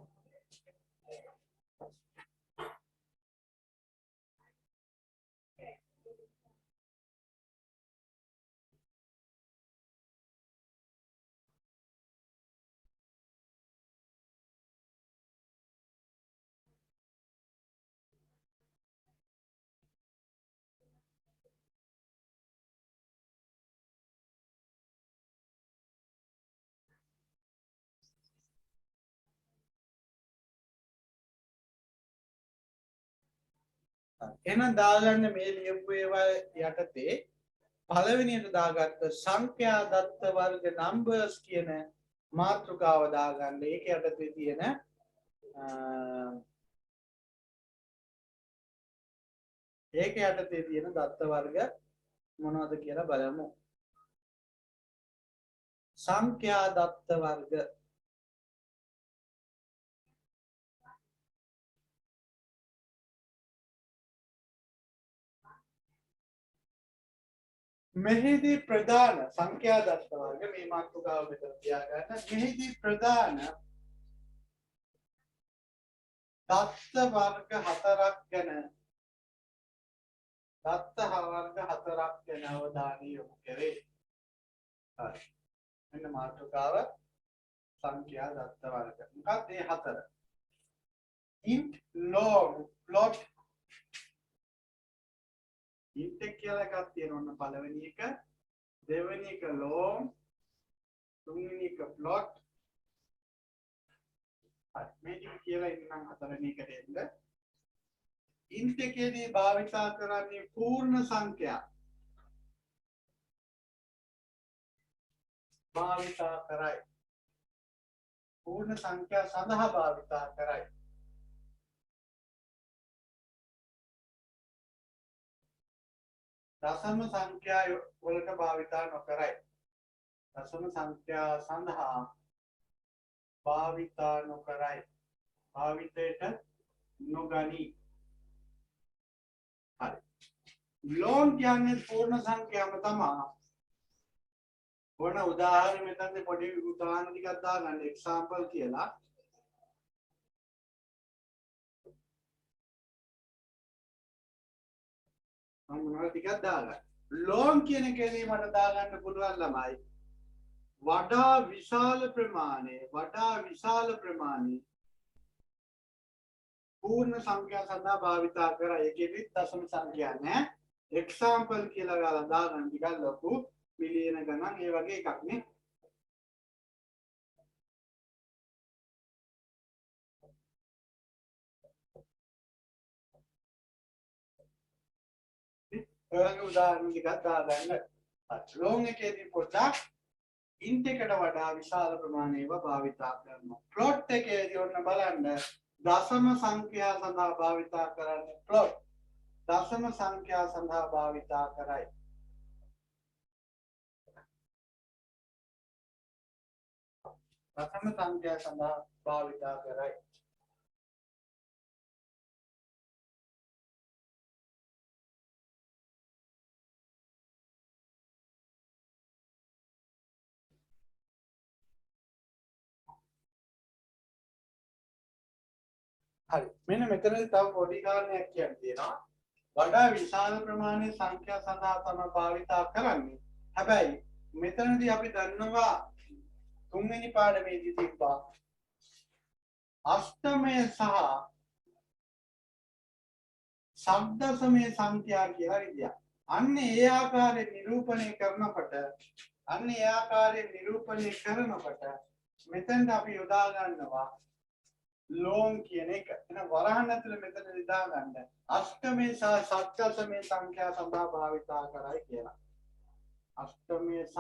S1: එහෙනම් දාගන්න මේ ලියපු ඒවා යටතේ පළවෙනියට දාගත්ත සංඛ්‍යා දත්ත වර්ග numbers කියන මාතෘකාව දාගන්න. ඒක යටතේ තියෙන දත්ත වර්ග මොනවද කියලා බලමු. සංඛ්‍යා දත්ත වර්ග. මෙහිදී ප්‍රධාන සංඛ්‍යා දත්ත වර්ග මේ මාතෘකාව මෙතන තියාගන්න. මෙහිදී ප්‍රධාන දත්ත වර්ග හතරක් ගැන අවධානය යොමු කරේ. හරි. මෙන්න මාතෘකාව සංඛ්‍යා දත්ත වර්ග. මොකක්ද මේ හතර? int, long, float. int කියලා එකක් තියෙනවා ඔන්න පළවෙනි එක. දෙවෙනි එක long. තුන්වෙනි එක float. හරි. මේ ටික කියලා ඉන්නම් හතරවෙනි එකට එන්න. int එකේදී භාවිතා කරන්නේ පූර්ණ සංඛ්‍යා. භාවිතා කරයි. पूर्ण संख्या සඳහා භාවිතා කරයි. දශම සංඛ්‍යා වලට භාවිතා නොකරයි. දශම සංඛ්‍යා සඳහා භාවිතා නොකරයි. භාවිතයට නොගනී. හරි. ලෝන් කියන්නේ පූර්ණ සංඛ්‍යාව තමයි. ඕන උදාහරණ මෙතනදී පොඩි උදාහරණ ටිකක් දාගන්න එක්සැම්පල් කියලා. මම මොනවද ටිකක් දාගන්න. ලෝන් කියන එකේදී මට දාගන්න පුළුවන් ළමයි. වඩා විශාල ප්‍රමාණය पूर्ण संख्या सदा භාවිතා කරා. ඒකෙදි දශම සංඛ්‍යා නෑ. එක්සැම්පල් කියලා ගාලා දාගන්න ටිකක් ලොකු මිලියන ගණන් ඒ වගේ එකක් නේ. ඔයගේ උදාහරණ ටිකක් දාගන්න. ලෝන් එකේදී පොඩ්ඩක් ඉන්ට් එකට වඩා විශාල ප්‍රමාණයක භාවිතා කරනවා. ප්ලොට් එකේදී ඔන්න බලන්න දශම සංඛ්‍යා සඳහා භාවිතා කරන්නේ ප්ලොට්. දශම සංඛ්‍යා සඳහා භාවිතා කරයි. දශම සංඛ්‍යා සඳහා භාවිතා කරයි. හරි. මෙන්න මෙතනදී තව පොඩි කාරණයක් කියන්න තියෙනවා. වඩා විශාල ප්‍රමාණයේ සංඛ්‍යා සඳහා තමයි භාවිතා කරන්නේ. හැබැයි මෙතනදී අපි දන්නවා තුන්වෙනි පාඩමේදී තිබ්බා අෂ්ටමය සහ ෂඩ්දශමය සංඛ්‍යා කියලා විදියක්. අන්න ඒ ආකාරයෙන් නිරූපණය කරනකොට මෙතෙන්ද අපි යොදා ගන්නවා ලෝන් කියන එක. එහෙනම් වරහන් ඇතුළේ මෙතනදී දාගන්න අෂ්ටමය සහ ෂඩ්දශමය සංඛ්‍යා සඳහා භාවිතා කරයි කියලා. අෂ්ටමය සහ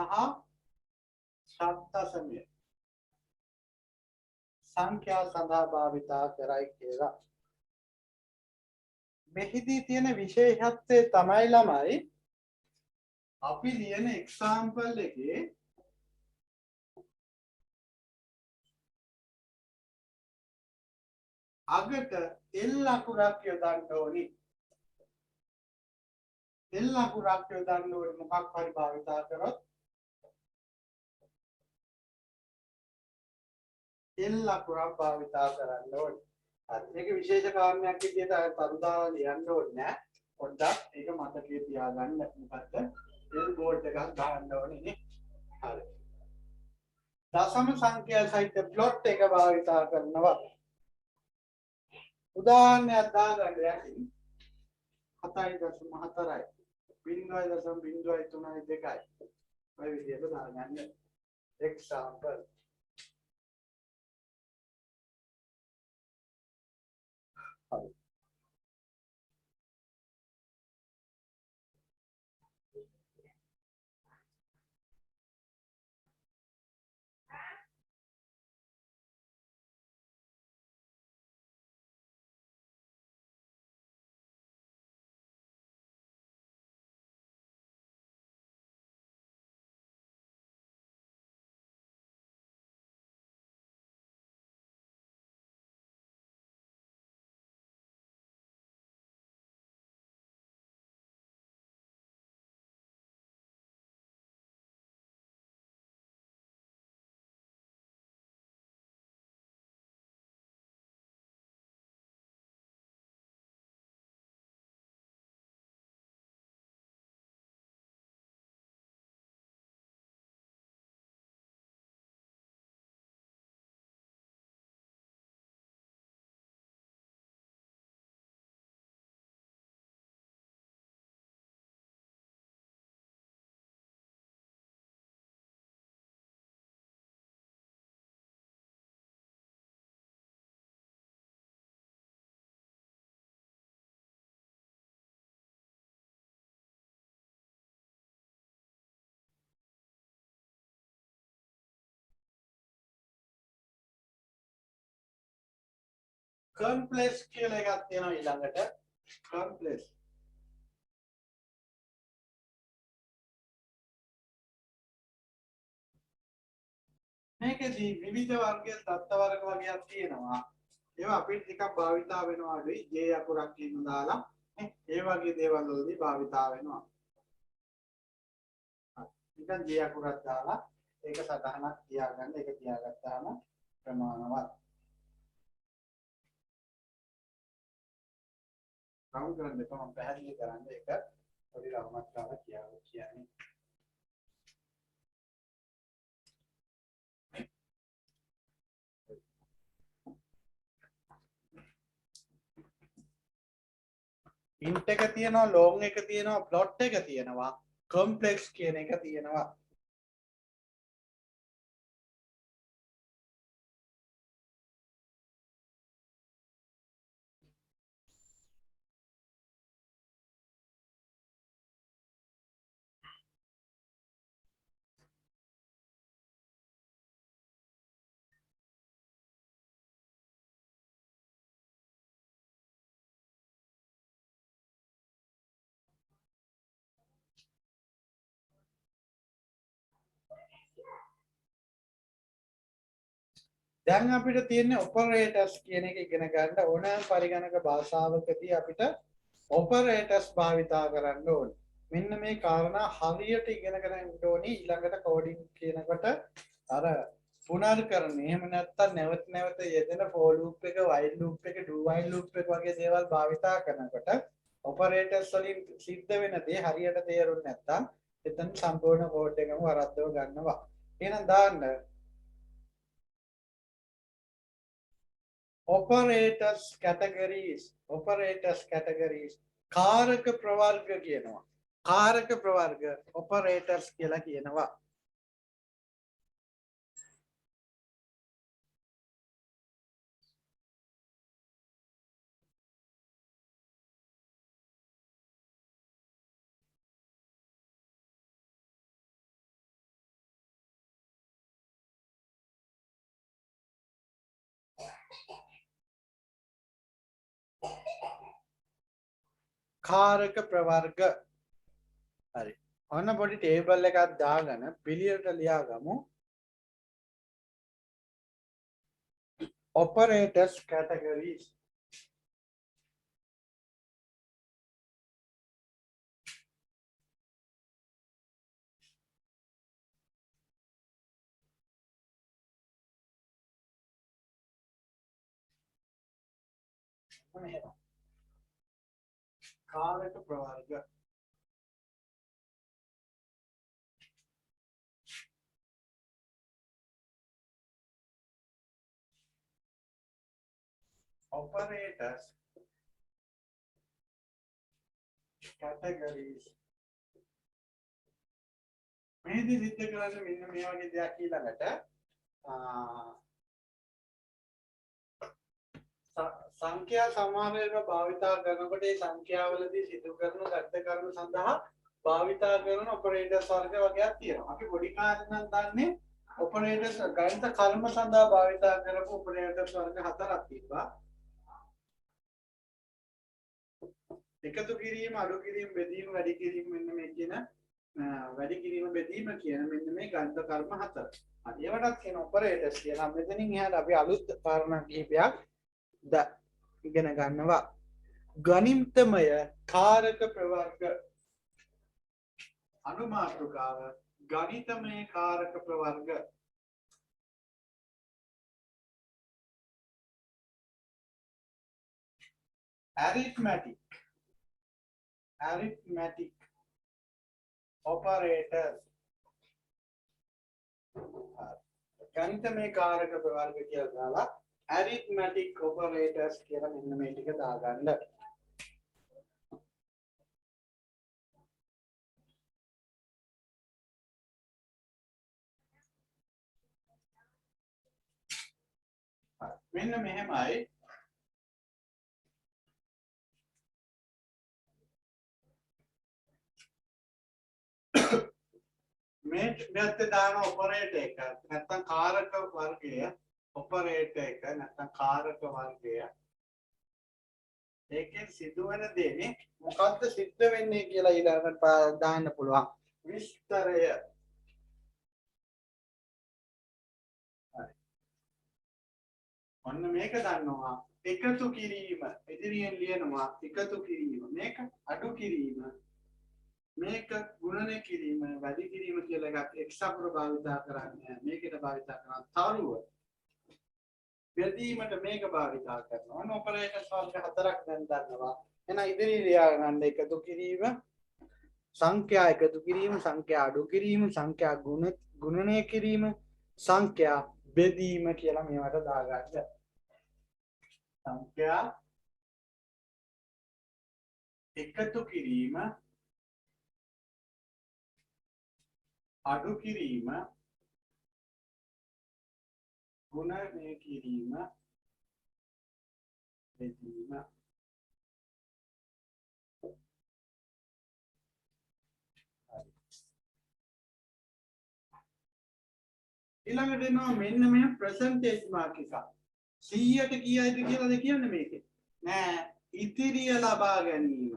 S1: ෂඩ්දශමය සංඛ්‍යා සඳහා භාවිතා කරයි කියලා. මෙහිදී තියෙන විශේෂත්වය තමයි ළමයි අපි ලියන එක්සැම්පල් එකේ අගට L අකුරක් යොදන්න ඕනි. L අකුරක් යොදන්න ඕනි මොකක් හරි භාවිතා කරොත් L අකුරක් භාවිතා කරන්න ඕනි. හරි. මේක විශේෂ කාරණයක් විදිහට අය පරුදා ලියන්න ඕනේ නෑ. පොඩ්ඩක් ඒක මතකයේ තියාගන්න. මොකද L බෝඩ් එකක් දාන්න ඕනේ නේ. හරි. දශම සංඛ්‍යා සහිත ප්ලොට් එක භාවිතා කරනවා. උදාහරණයක් දාගන්න යකින් 7.4යි 0.032යි ඔය විදිහට දාගන්න එක්සැම්පල්. හරි. කම්ප්ලෙක්ස් කියලා එකක් තියෙනවා ඊළඟට කම්ප්ලෙක්ස් මේකදී විවිධ වර්ගයේ තත්ත්ව වර්ග වර්ගයක් තියෙනවා ඒවා අපිට ටිකක් භාවිතා වෙනවා අඩුයි J අකුරක් කියන දාලා ඒ වගේ දේවල් වලදී භාවිතා වෙනවා නිකන් J අකුරක් දාලා ඒක සටහනක් තියාගන්න ඒක තියාගත්තාම ප්‍රමාණවත් රවුන්ඩ් කරන්න එපා මම පැහැදිලි කරන්න ඒක පොඩි රවුමක් දාලා කියන්නේ ඉන්ට් එක තියෙනවා ලොං එක තියෙනවා ප්ලොට් එක තියෙනවා කම්ප්ලෙක්ස් කියන එක තියෙනවා දැන් අපිට තියෙන්නේ ඔපරේටර්ස් කියන එක ඉගෙන ගන්න ඕනෑම පරිගණක භාෂාවකදී අපිට ඔපරේටර්ස් භාවිතා කරන්න ඕනේ. මෙන්න මේ කාරණා හරියට ඉගෙන ගන්න ඕනේ ඊළඟට කෝඩින් කියනකොට අර පුනර්කරණය. එහෙම නැත්නම් නැවත නැවත යෙදෙන for loop එක, while loop එක, do while loop එක වගේ දේවල් භාවිතා කරනකොට ඔපරේටර්ස් වලින් සිද්ධ වෙන දේ හරියට තේරුම් නැත්නම් එතන සම්පූර්ණ කෝඩ් එකම වරද්දව ගන්නවා. එහෙනම් දාන්න operators categories කාරක ප්‍රවර්ග කියනවා කාරක ප්‍රවර්ග operators කියලා කියනවා කාරක ප්‍රවර්ග හරි ඔන්න පොඩි ටේබල් එකක් දාගෙන පිළියෙලට ලියාගමු operators categories කාරක ප්‍රවර්ග operators categories මේදී සිද්ධ කරන්නේ මෙන්න මේ වගේ දෙයක් ඊළඟට සංඛ්‍යා සමානව භාවිතා කරනකොට ඒ සංඛ්‍යාවලදී සිදු කරන ගණිත කර්ම සඳහා භාවිතා කරන ඔපරේටර්ස් වර්ග වර්ගයක් තියෙනවා. අපි පොඩි කාලේ නම් දන්නේ ඔපරේටර්ස් ගණිත කර්ම සඳහා භාවිතා කරපු ඔපරේටර්ස් වර්ග හතරක් තිබ්බා. එකතු කිරීම, අඩු කිරීම, බෙදීම, වැඩි කිරීම මෙන්න මේ කියන වැඩි කිරීම බෙදීම කියන මෙන්න මේ ගණිත කර්ම හතර. හරි ඒවටත් කියන ඔපරේටර්ස් කියලා. මෙතනින් එහාට අපි අලුත් කාරණා කිහිපයක් ඉගෙන ගන්නවා. ගණිතමය කාරක ප්‍රවර්ග අනුමාතෘකාව ගණිතමය කාරක ප්‍රවර්ග arithmetic operators ගණිතමය කාරක ප්‍රවර්ග කියලා දාලා arithmetic operators කියලා මෙන්න මේ ටික දාගන්න. මෙන්න මෙහෙමයි මේත් දාන ඔපරේටර් එක නැත්නම් කාරක වර්ගය ඔපරේටර් එක නැත්නම් කාරක වර්ගය ඒකෙන් සිදුවන දේනේ මොකද්ද සිද්ධ වෙන්නේ කියලා ඊළඟට දාන්න පුළුවන් විස්තරය. හරි. ඔන්න මේක දන්නවා එකතු කිරීම ඉදිරියෙන් ලියනවා එකතු කිරීම මේක අඩු කිරීම මේක ගුණනය කිරීම වැඩි කිරීම කියලා එකක් එක්ස් අකුර භාවිතා කරන්නේ මේකට භාවිතා කරන තරුව බෙදීමට මේක භාවිතා කරනවා. ඔන්න ඔපරේටර්ස් වර්ග හතරක් දැන් දන්නවා. එහෙනම් ඉදිරි ලියා ගන්න එකතු කිරීම සංඛ්‍යා එකතු කිරීම සංඛ්‍යා අඩු කිරීම සංඛ්‍යා ගුණනය කිරීම සංඛ්‍යා බෙදීම කියලා මේවට දාගන්න. සංඛ්‍යා එකතු කිරීම අඩු කිරීම ගුණනය කිරීම බෙදීම. ඊළඟට එනවා මෙන්න මේ percentage mark එක. 100ට කීයද කියලාද කියන්නේ මේකේ? නෑ ඉතිරිය ලබා ගැනීම.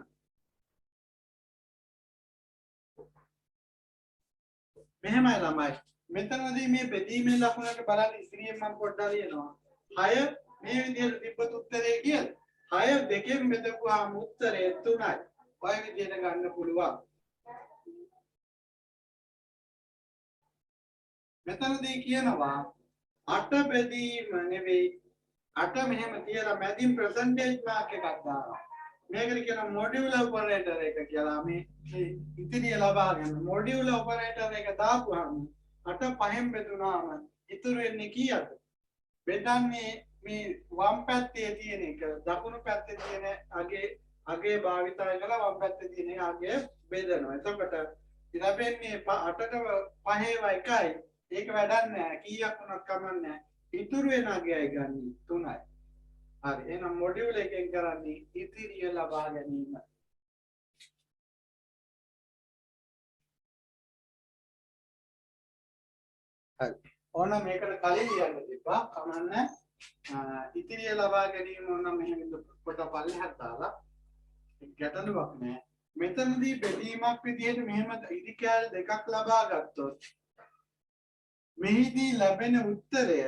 S1: මෙහෙමයි ළමයි. මෙතනදී මේ බෙදීමේ ලකුණට බලන්න ඉදිරියෙන් මම පොඩ්ඩක් ලියනවා. 6 මේ විදිහට තිබ්බත් උත්තරේ කියලා. 6 දෙකෙන් බෙදපුවාම උත්තරේ 3යි. ඔය විදිහට ගන්න පුළුවන්. මෙතනදී කියනවා 8 බෙදීම නෙවෙයි 8 මෙහෙම තියලා මැදින් percentage mark එකක් දානවා. මේකට කියන මොඩියුලර් ඔපරේටර් එක කියලා. මේ ඉතිරිය ලබා ගන්න මොඩියුලර් ඔපරේටර් එක දාපුවාම 8 5න් බෙදුනාම ඉතුරු වෙන්නේ කීයද? බෙදන්නේ මේ වම් පැත්තේ තියෙන එක දකුණු පැත්තේ තියෙන අගේ භාවිතය කරලා වම් පැත්තේ තියෙන අගේ බෙදනවා. එතකොට ලැබෙන්නේ 8ට 5 1යි. ඒක වැඩක් නැහැ. කීයක් වුණත් කමක් නැහැ. ඉතුරු වෙන අගයයි ගන්න 3යි. හරි. එහෙනම් මොඩියුල් එකෙන් කරන්නේ ඉතිරිය ලබා ගැනීම. හරි. ඕන මේකට කලින් ලියන්න තිබ්බා. කමන්න. ඉතිරිය ලබා ගැනීම ඕන මෙහෙම කොට පල්ලෙහාට දාලා ගැටලුවක් නැහැ. මෙතනදී බෙදීමක් විදිහට මෙහෙම ඉදි කැල දෙකක් ලබා ගත්තොත් මෙහිදී ලැබෙන උත්තරය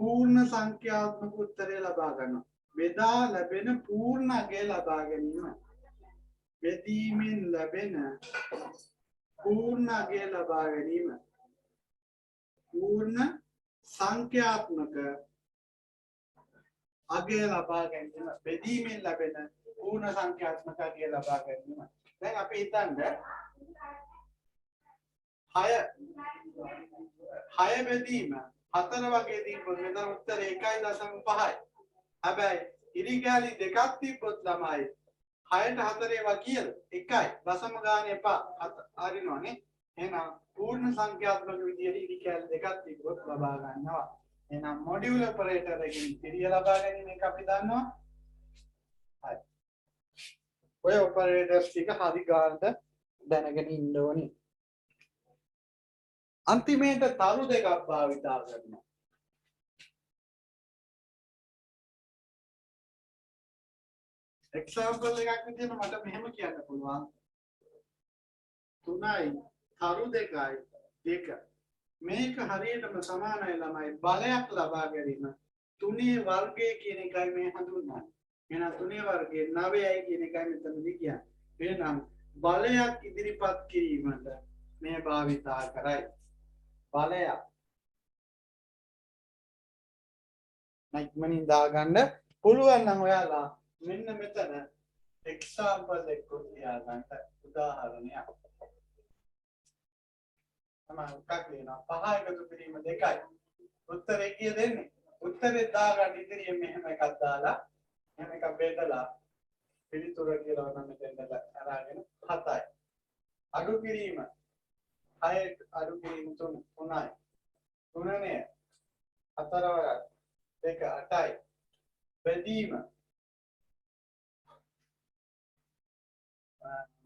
S1: පූර්ණ සංඛ්‍යාත්මක උත්තරය ලබා ගන්නවා. බෙදා ලැබෙන පූර්ණ අගය ලබා ගැනීම. බෙදීමෙන් ලැබෙන පූර්ණ අගය ලබා ගැනීම. පූර්ණ සංඛ්‍යාත්මක අගය ලබා ගැනීම. බෙදීමෙන් ලැබෙන පූර්ණ සංඛ්‍යාත්මක අගය ලබා ගැනීම. දැන් අපි හිතන්න 6 බෙදීම 4 වගේ තිබ්බොත් මෙතන උත්තරේ 1.5යි. හැබැයි ඉරිගාලි දෙකක් තිබ්බොත් ළමයි 6ට 4 ඒවා කියලා 1යි. දශම ගාන එපා. හරිනවනේ. එහෙනම් පූර්ණ සංඛ්‍යාත්මක විදියට ඉරිගාලි දෙකක් තිබ්බොත් ලබා ගන්නවා. එහෙනම් මොඩියුලර් ඔපරේටර් එකකින් ඉතිරිය ලබා ගැනීම එක අපි දන්නවා. හරි. ඔය ඔපරේටර්ස් ටික හරි ගානට දැනගෙන ඉන්න ඕනේ. අන්තිමේට තරු දෙකක් භාවිතා කරනවා. එක්සැම්පල් එකක් විදිහට මට මෙහෙම කියන්න පුළුවන්. 3යි තරු 2යි 2. මේක හරියටම සමානයි ළමයි බලයක් ලබා ගැනීම. 3 වර්ගය කියන එකයි මේ හඳුන්වන්නේ. එහෙනම් 3 වර්ගයේ 9යි කියන එකයි මෙතනදී කියන්නේ. එහෙනම් බලයක් ඉදිරිපත් කිරීමට මේ භාවිතා කරයි. බලයක් ඉක්මනින් දාගන්න පුළුවන් නම් ඔයාලා මෙන්න මෙතන එක්සැම්පල් එකක් තියාගන්න උදාහරණයක්. තමයි එකක් දෙනවා 5 එකතු කිරීම 2යි. උත්තරේ කීයද දෙන්නේ? උත්තරේ දාගන්න ඉදිරියෙන් මෙහෙම එකක් දාලා මෙහෙම එකක් බෙදලා පිළිතුර කියලා නම් මෙතෙන්ට අරගෙන 7යි. අඩු කිරීම 6 අඩු කිරීම 3යි. ගුණනය 4 වරක් 2 8යි. බෙදීම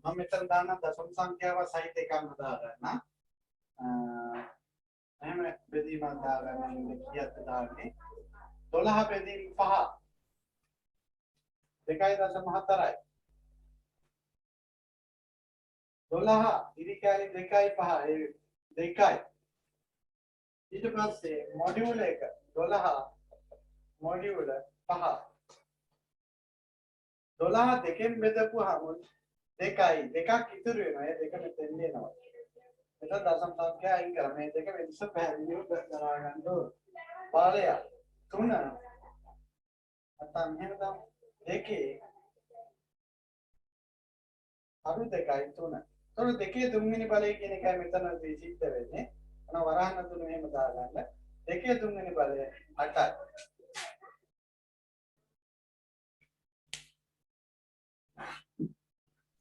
S1: මම මෙතන දාන දශම සංඛ්‍යාව සහිත එකක් දාගන්න. එහෙම බෙදීමක් දාගන්න ඉන්නේ කීයද දාන්නේ? 12 බෙදීම 5. 2.4යි 12 ඉරි කැලි 2.5 2යි ඊට පස්සේ මොඩියුල එක 12 මොඩියුල 5 12 දෙකෙන් බෙදපුවාම 2යි දෙකක් ඉතුරු වෙනවා ඒ දෙක මෙතෙන් එනවා එතන දශම සංඛ්‍යා අයින් කරා මේ දෙක වෙනස පැහැදිලිව දරා ගන්න ඕන පාලය 3 නැත්නම් එහෙම තමයි දෙකේ අරු 2යි 3 එතකොට දෙකේ තුන්වෙනි බලය කියන එකයි මෙතන සිද්ධ වෙන්නේ අන වරහන් තුන මෙහෙම දාගන්න දෙකේ තුන්වෙනි බලය 8යි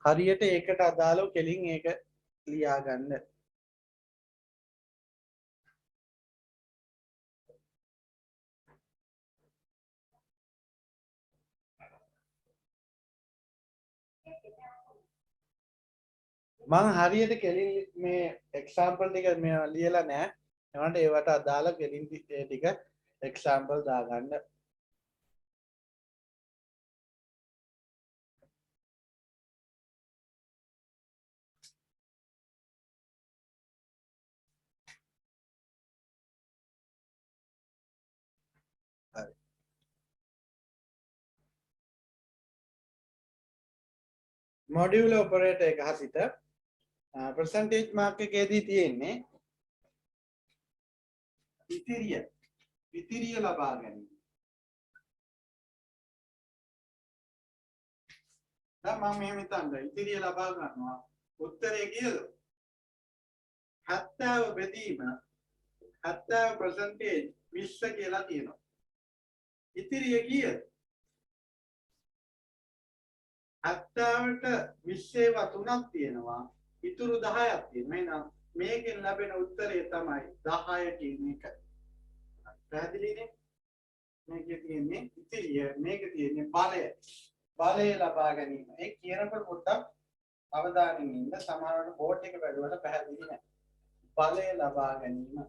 S1: හරියට ඒකට අදාළව කෙලින් ඒක ලියා ගන්න මම හරියට කෙලින් මේ එක්සැම්පල් ටික මේ ලියලා නැහැ ඒකට ඒවට අදාළ කෙලින් ටික එක්සැම්පල් දාගන්න හරි මොඩියුල ඔපරේටර් එක හසිත percentage mark එකේදී තියෙන්නේ ඉතිරිය ලබා ගැනීම. දැන් මම මෙහෙම හිතන්න ඉතිරිය ලබා ගන්නවා උත්තරේ කීයද 70 බෙදීම 70% 20 කියලා තියෙනවා. ඉතිරිය කීයද 70ට 20 තුනක් තියෙනවා ඉතුරු 10ක් තියෙනවා එහෙනම් මේකෙන් ලැබෙන උත්තරේ තමයි 10 කියන එක. පැහැදිලිනේ? මේකේ තියෙන්නේ ඉතිරිය මේකේ තියෙන්නේ බලය ලබා ගැනීම. ඒ කියනකොට පොඩ්ඩක් අවධානයෙන් ඉන්න සමහරවිට බෝඩ් එක බැලුවට පැහැදිලි නැහැ. බලය ලබා ගැනීම.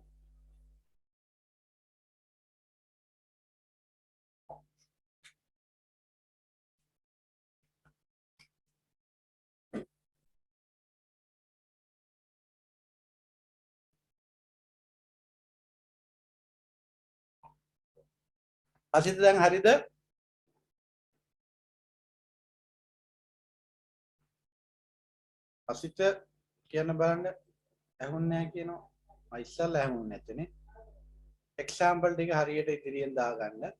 S1: අසිත දැන් හරිද? අසිත කියන්න බලන්න ඇහුන්නේ නැහැ කියනවා. මම ඉස්සල්ලා ඇහුන්නේ නැත්තේනේ. එක්සැම්පල් ටික හරියට ඉදිරියෙන් දාගන්න.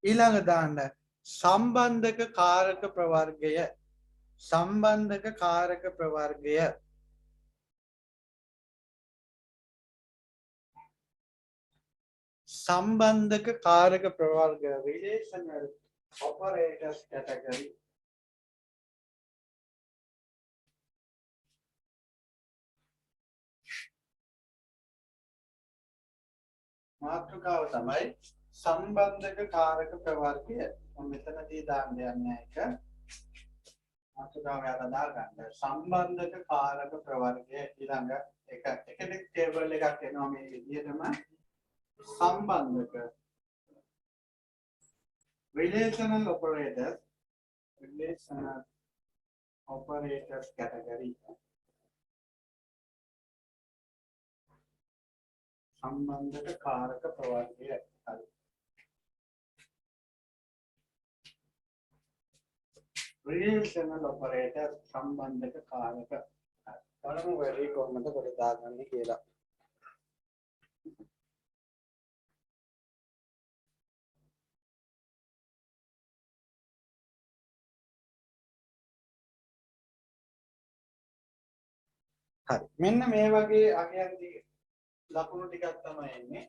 S1: ඊළඟ දාන්න සම්බන්ධක කාරක ප්‍රවර්ගය සම්බන්ධක කාරක ප්‍රවර්ගය සම්බන්ධක කාරක ප්‍රවර්ගය relational operators category මාතෘකාව තමයි සම්බන්ධක කාරක ප්‍රවර්ගය මම මෙතනදී දාන්න යන්නේ එක මාතෘකාව යාලා දාගන්න සම්බන්ධක කාරක ප්‍රවර්ගය ඊළඟ එක එකෙක් ටේබල් එකක් එනවා මේ විදිහටම සම්බන්ධක relational operators category සම්බන්ධක කාරක ප්‍රවර්ගය හරි relational operator සම්බන්ධක කාරක බලමු වැඩි කොහොමද කොට දාගන්නේ කියලා හරි මෙන්න මේ වගේ අගයන්දී ලකුණු ටිකක් තමයි එන්නේ.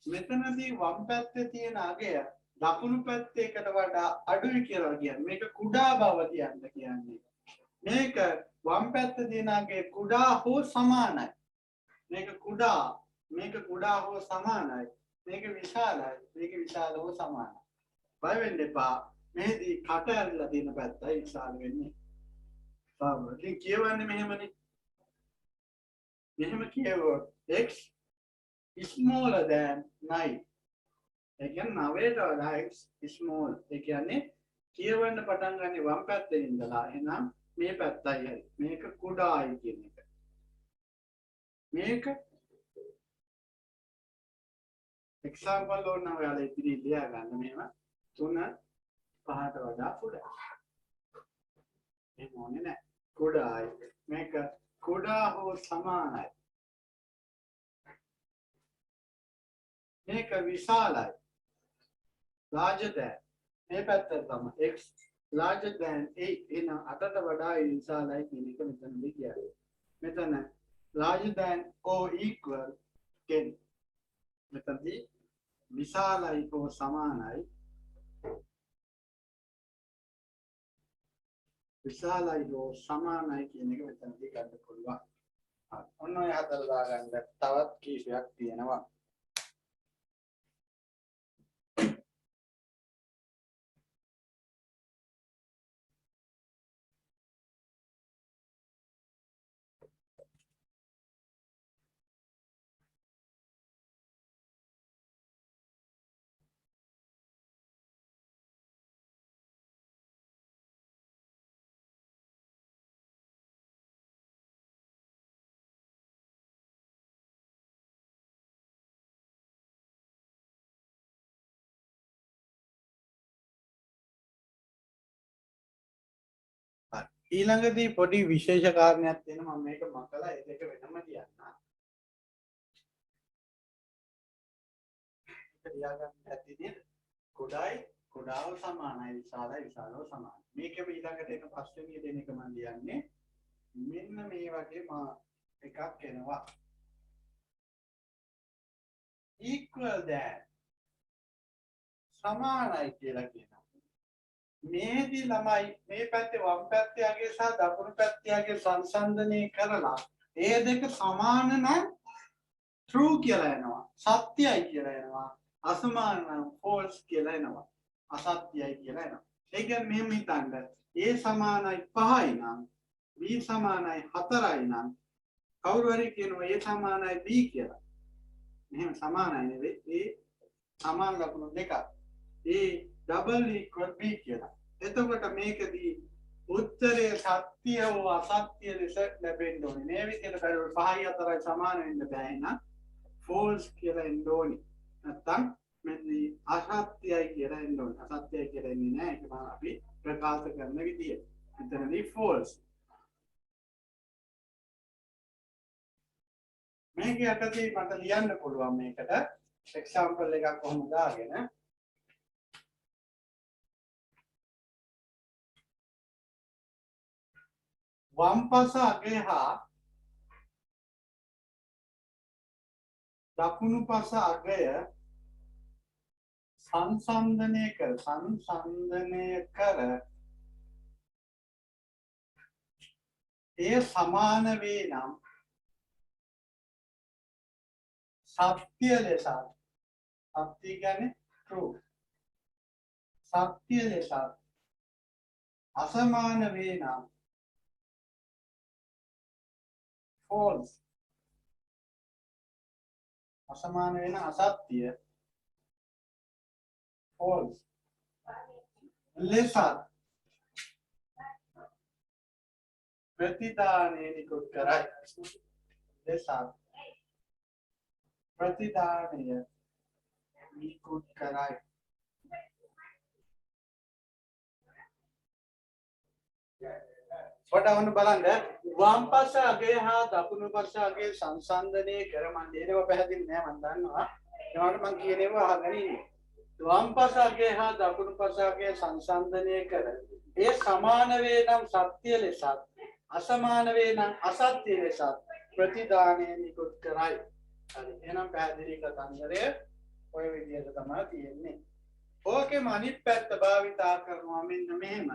S1: මෙතනදී වම් පැත්තේ තියෙන අගය දකුණු පැත්තේකට වඩා අඩුයි කියලා කියන්නේ. මේක කුඩා බව කියන්නේ. මේක වම් පැත්තේ තියෙන අගය කුඩා හෝ සමානයි. මේක කුඩා හෝ සමානයි. මේක විශාලයි. මේක විශාල හෝ සමානයි. බය වෙන්න එපා. මේදී කට ඇරලා තියෙන පැත්තයි විශාල වෙන්නේ. ඉතින් කියවන්නේ මෙහෙමනේ. මෙහෙම කියවුවොත් x is smaller than 9. ඒ කියන්නේ 9ට වඩා x is small. ඒ කියන්නේ කියවන්න පටන් ගන්නේ වම් පැත්තේ ඉඳලා. එහෙනම් මේ පැත්තයි හරි. මේක කුඩායි කියන එක. මේක එක්සැම්පල් ඕන නම් ඔයාලා ඉතිරි ලියා ගන්න මෙහෙම 3 5ට වඩා කුඩා. එහෙම ඕනේ නැහැ. කුඩායි. මේක කුඩා හෝ සමානයි. මේක විශාලයි. larger than. මේ පැත්ත තමයි x larger than 8. එහෙනම් 8ට වඩා විශාලයි කියන එක මෙතනදී කියන්නේ. මෙතන larger than or equal 10. මෙතනදී විශාලයි හෝ සමානයි. විශාලයි හෝ සමානයි කියන එක මෙතනදී ගන්න පුළුවන්. හරි. ඔන්න ඔය හදලා දාගන්න තවත් කීපයක් තියෙනවා. ඊළඟදී පොඩි විශේෂ කාරණයක් තියෙනවා මම මේක මකලා ඒ දෙක වෙනම කියන්නම්. ඒක ලියාගන්න ඇති නේද? කුඩාව සමානයි විශාලව සමානයි. මේකෙම ඊළඟට එන පස්වෙනි දෙන එක මම ලියන්නේ මෙන්න මේ වගේ එකක් එනවා. equal than සමානයි කියලා කියනවා. මේදී ළමයි මේ පැත්තේ වම් පැත්තේ යගේ සහ දකුණු පැත්තේ යගේ සංසන්දනය කරලා ඒ දෙක සමාන නම් true කියලා එනවා. සත්‍යයි කියලා එනවා. අසමාන නම් false කියලා එනවා. අසත්‍යයි කියලා එනවා. ඒ කියන්නේ මෙහෙම හිතන්න. a සමානයි 5යි නම් b සමානයි 4යි නම් කවුරු හරි කියනවා a සමානයි b කියලා. මෙහෙම සමානයි නෙවෙයි. a සමාන ලකුණු දෙකක්. a double equal b කියලා. එතකොට මේකදී උත්තරේ සත්‍ය හෝ අසත්‍ය ලෙස ලැබෙන්න ඕනේ. මේ විදිහට බැලුවොත් 5යි 4යි සමාන වෙන්න බෑ එහෙනම් false කියලා එන්න ඕනේ. නැත්තම් මෙතනදී අසත්‍යයි කියලා එන්න ඕනේ. අසත්‍යයි කියලා එන්නේ නැහැ. ඒක තමයි අපි ප්‍රකාශ කරන විදිය. මෙතනදී false. මේක යටතේ මට ලියන්න පුළුවන් මේකට example එකක් කොහොමද දාගෙන වම් පස අගය හා දකුණු පස අගය සංසන්දනය කර එය සමාන වේ නම් සත්‍ය ලෙස සත්‍ය කියන්නේ true සත්‍ය ලෙස අසමාන වේ නම් false අසමාන වෙන අසත්‍ය false ලෙස ප්‍රතිදානය නිකුත් කරයි ලෙස ප්‍රතිදානය නිකුත් කරයි වටවන්න බලන්න වම් පස අගය හා දකුණු පස අගය සංසන්දනය කර මන් දේනව පැහැදිලි නෑ මන් දන්නවා ඒවට මම කියනවා අහගෙන ඉන්නේ. වම් පස අගය හා දකුණු පස අගය සංසන්දනය කර ඒ සමාන වේ නම් සත්‍ය ලෙසත් අසමාන වේ නම් අසත්‍ය ලෙසත් ප්‍රතිදානය නිකුත් කරයි. හරි. එහෙනම් පැහැදිලි කතන්දරය ඔය විදිහට තමයි තියෙන්නේ. ඕකේ අනිත් පැත්ත භාවිතා කරනවා මෙන්න මෙහෙම.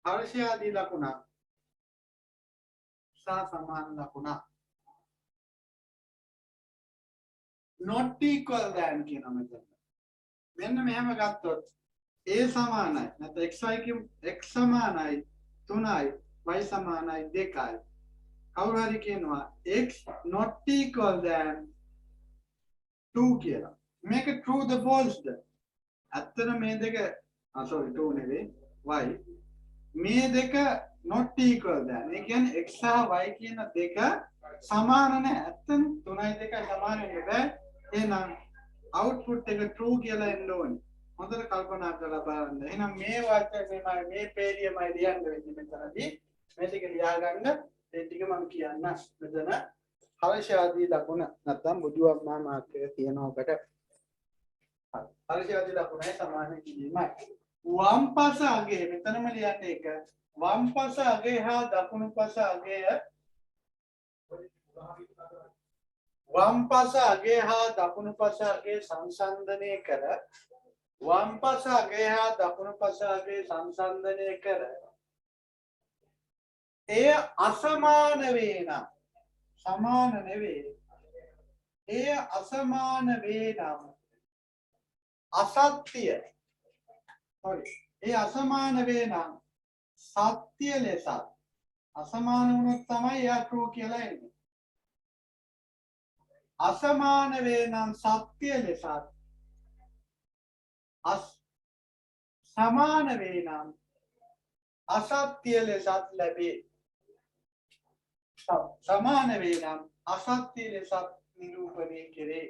S1: හර්ෂයාදී ලකුණක් සහ සමාන ලකුණක් not equal than කියන මෙතන. මෙන්න මෙහෙම ගත්තොත් a සමානයි නැත්නම් xy කියමු x සමානයි 3යි y සමානයි 2යි. කවුරු හරි කියනවා x not equal than 2 කියලා. මේක true the false ද? ඇත්තට මේ දෙක sorry 2 නෙවෙයි y මේ දෙක not equal than. ඒ කියන්නේ x සහ y කියන දෙක සමාන නැහැ. ඇත්තනේ 3යි 2යි සමාන වෙන්න බෑ. එහෙනම් output එක true කියලා එන්න ඕනේ. හොඳට කල්පනා කරලා බලන්න. එහෙනම් මේ වචනේ මේ පේලියමයි ලියන්න වෙන්නේ මෙතනදී. මේ ටික ලියාගන්න. ඒ ටික මම කියන්න. මෙතන හර්ෂයාදී ලකුණ නැත්නම් බුදුවම්මා මාර්ගය තියෙන ඔකට. හර්ෂයාදී ලකුණයි සමාන කිරීමයි. වම් පස අගය මෙතනම ලියන්න එක. වම් පස අගය හා දකුණු පස අගය වම් පස අගය හා දකුණු පස අගය සංසන්දනය කර වම් පස අගය හා දකුණු පස අගය සංසන්දනය කර එය අසමාන වේ නම් සමාන නෙවේ එය අසමාන වේ නම් අසත්‍ය sorry ඒ අසමාන වේ නම් සත්‍ය ලෙසත් අසමාන වුණොත් තමයි එයා true කියලා එන්නේ. අසමාන වේ නම් සත්‍ය ලෙසත් සමාන වේ නම් අසත්‍ය ලෙසත් ලැබේ. සමාන වේ නම් අසත්‍ය ලෙසත් නිරූපණය කෙරේ.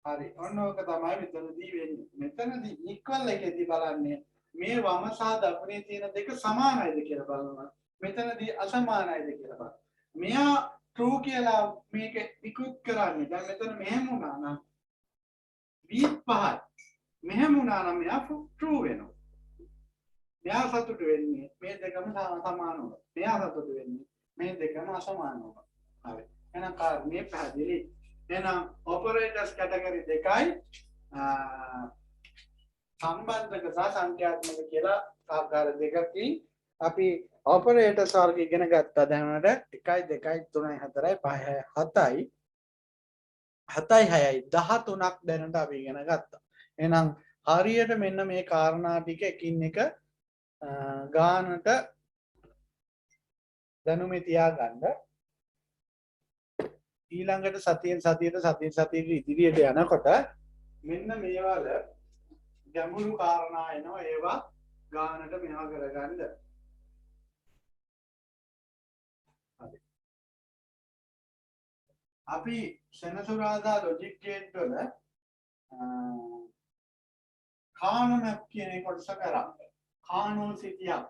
S1: හරි. ඔන්න ඕක තමයි මෙතනදී වෙන්නේ. මෙතනදී equal එකේදී බලන්නේ මේ වම සහ දකුණේ තියෙන දෙක සමානයිද කියලා බලනවා. මෙතනදී අසමානයිද කියලා බලනවා. මෙයා true කියලා මේක නිකුත් කරන්නේ. දැන් මෙතන මෙහෙම වුණා නම් v5 මෙහෙම වුණා නම් මෙයා true වෙනවා. මෙයා සතුටු වෙන්නේ මේ දෙකම සමාන වුණා. මෙයා සතුටු වෙන්නේ මේ දෙකම අසමාන වුණා. හරි. එහෙනම් කාරණේ පැහැදිලි. එහෙනම් operators category දෙකයි සම්බන්ධක සහ සංඛ්‍යාත්මක කියලා ආකාර දෙකකින් අපි operators වර්ග ඉගෙන ගත්තා. දැනට 1 2 3 4 5 7යි 7යි 6යි 13ක් දැනට අපි ඉගෙන ගත්තා. එහෙනම් හරියට මෙන්න මේ කාරණා ටික එකින් එක ගානට දැනුමේ තියාගන්න. ඊළඟට සතියෙන් සතියට ඉදිරියට යනකොට මෙන්න මේවල ගැඹුරු කාරණා එනවා. ඒවා ගානට මෙහා කරගන්න. හරි. අපි සෙනසුරාදා ලොජික් ගේට් වල කාන මැප් කියන කොටස කරා. කානෝ සිටියක්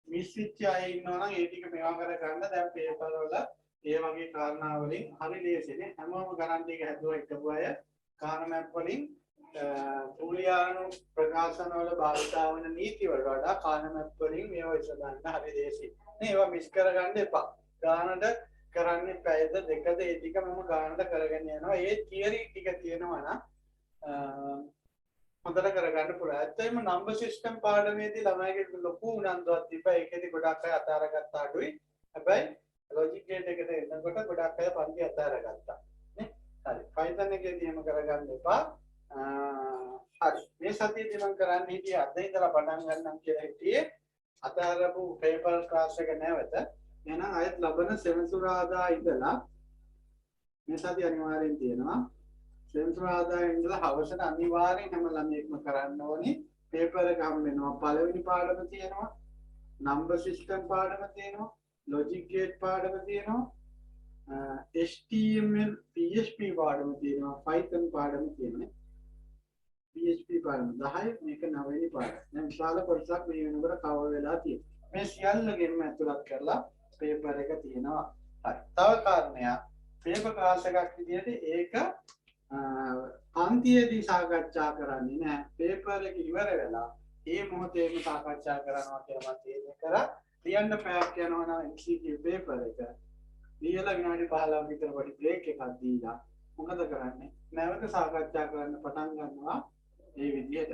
S1: මිස්සිච්ච අය ඉන්නවා නම් ඒ ටික මේවා කරගන්න. දැන් පේපර් වල ඒ වගේ කාරණා වලින් හරි ලේසිනේ. හැමෝම ගණන් ටික හැදුවා හිටපු අය කාන මැප් වලින් බූලියානු ප්‍රකාශන වල භාවිතා වන නීති වලට වඩා කාන මැප් වලින් මේවා ඉස්සරහට හරි ලේසි. නේ ඒවා මිස් කරගන්න එපා. ගානට කරන්නේ පැයද දෙකද ඒ ටික මම ගානට කරගෙන යනවා. ඒ තියරි ටික තියෙනවා නම් හොඳට කරගන්න පුළුවන්. ඇත්තටම නම්බර් සිස්ටම් පාඩමේදී ළමයිගේ ලොකු උනන්දුවක් තිබ්බා. ඒකෙදි ගොඩක් අය අතාරගත්ත අඩුයි. හැබැයි ලොජික් ගේට් එකට එනකොට ගොඩක් අය පන්ති අතාරගත්තා. නේ? හරි. Python එකේදී එහෙම කරගන්න එපා. හරි. මේ සතියේදී මම කරන්න හිටියේ අද ඉඳලා පටන් ගන්නම් කියලා හිටියේ. අතාරපු පේපර් ක්ලාස් එක නැවත. එහෙනම් අයත් ලබන සෙනසුරාදා ඉඳලා මේ සතිය අනිවාර්යෙන් තියෙනවා. සෙනසුරාදා ඉඳලා හවසට අනිවාර්යෙන් හැම ළමයෙක්ම කරන්න ඕනි. පේපර් එක හම් වෙනවා. පළවෙනි පාඩම තියෙනවා. නම්බර් සිස්ටම් පාඩම තියෙනවා. ලොජික් ගේට් පාඩම තියෙනවා. HTML PHP පාඩම තියෙනවා. Python පාඩම තියෙනවා. PHP පාඩම 10 මේක 9 වෙනි පාඩම. දැන් විශාල කොටසක් මේ වෙනකොට කවර් වෙලා තියෙනවා. මේ සියල්ලගෙන්ම ඇතුළත් කරලා පේපර් එක තියෙනවා. හරි. තව කාරණයක් පේපර් ක්ලාස් එකක් විදිහට ඒක පන්තියේදී සාකච්ඡා කරන්නේ නැහැ. පේපර් එක ඉවර වෙලා ඒ මොහොතේම සාකච්ඡා කරනවා කියලා මම තීරණය කරා. ලියන්න පැයක් යනවා නම් MCQ පේපර් එක. ලියලා විනාඩි 15ක් විතර පොඩි බ්‍රේක් එකක් දීලා මොකද කරන්නේ? නැවත සාකච්ඡා කරන්න පටන් ගන්නවා මේ විදිහට.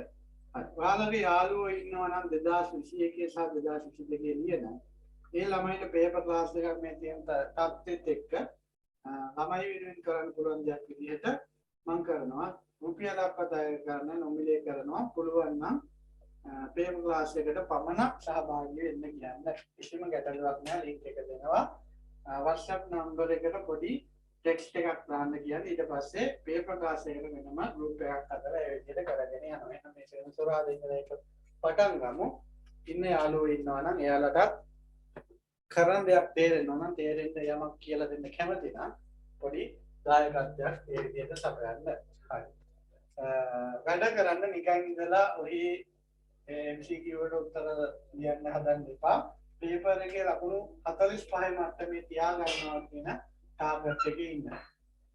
S1: හරි. ඔයාලගේ යාළුවෝ ඉන්නවා නම් 2021 සහ 2022 ලියන ඒ ළමයින්ට පේපර් ක්ලාස් එකක් මේ තියෙන තත්ත්වෙත් එක්ක ළමයි වෙනුවෙන් කරන්න පුළුවන් දෙයක් විදිහට මම කරනවා. රුපියලක්වත් අය කරන්න නොමිලේ කරනවා. පුළුවන් නම් පේපර් ක්ලාස් එකට පමණක් සහභාගී වෙන්න කියන්නේ. කිසිම ගැටලුවක් නැහැ. ලින්ක් එක දෙනවා. WhatsApp නම්බර එකට පොඩි ටෙක්ස්ට් එකක් දාන්න කියන්නේ. ඊට පස්සේ පේපර් ක්ලාස් එකට වෙනම ගෲප් එකක් හදලා ඒ විදිහට කරගෙන යනවා. එහෙනම් මේ සෙනසුරාදා ඉඳලා ඒක පටන් ගමු. ඉන්න යාළුවෝ ඉන්නවා නම් එයාලටත් කරන දෙයක් තේරෙනවා නම් තේරෙන්න යමක් කියලා දෙන්න කැමති නම් පොඩි දායකත්වයක් ඒ විදිහට සපයන්න. හරි. වැඩ කරන්න නිකන් ඉඳලා ඔහි MCQ වලට උත්තර ලියන්න හදන්න එපා. පේපර් එකේ ලකුණු 45 මට්ටමේ තියාගන්නවා කියන ටාගට් එකේ ඉන්න.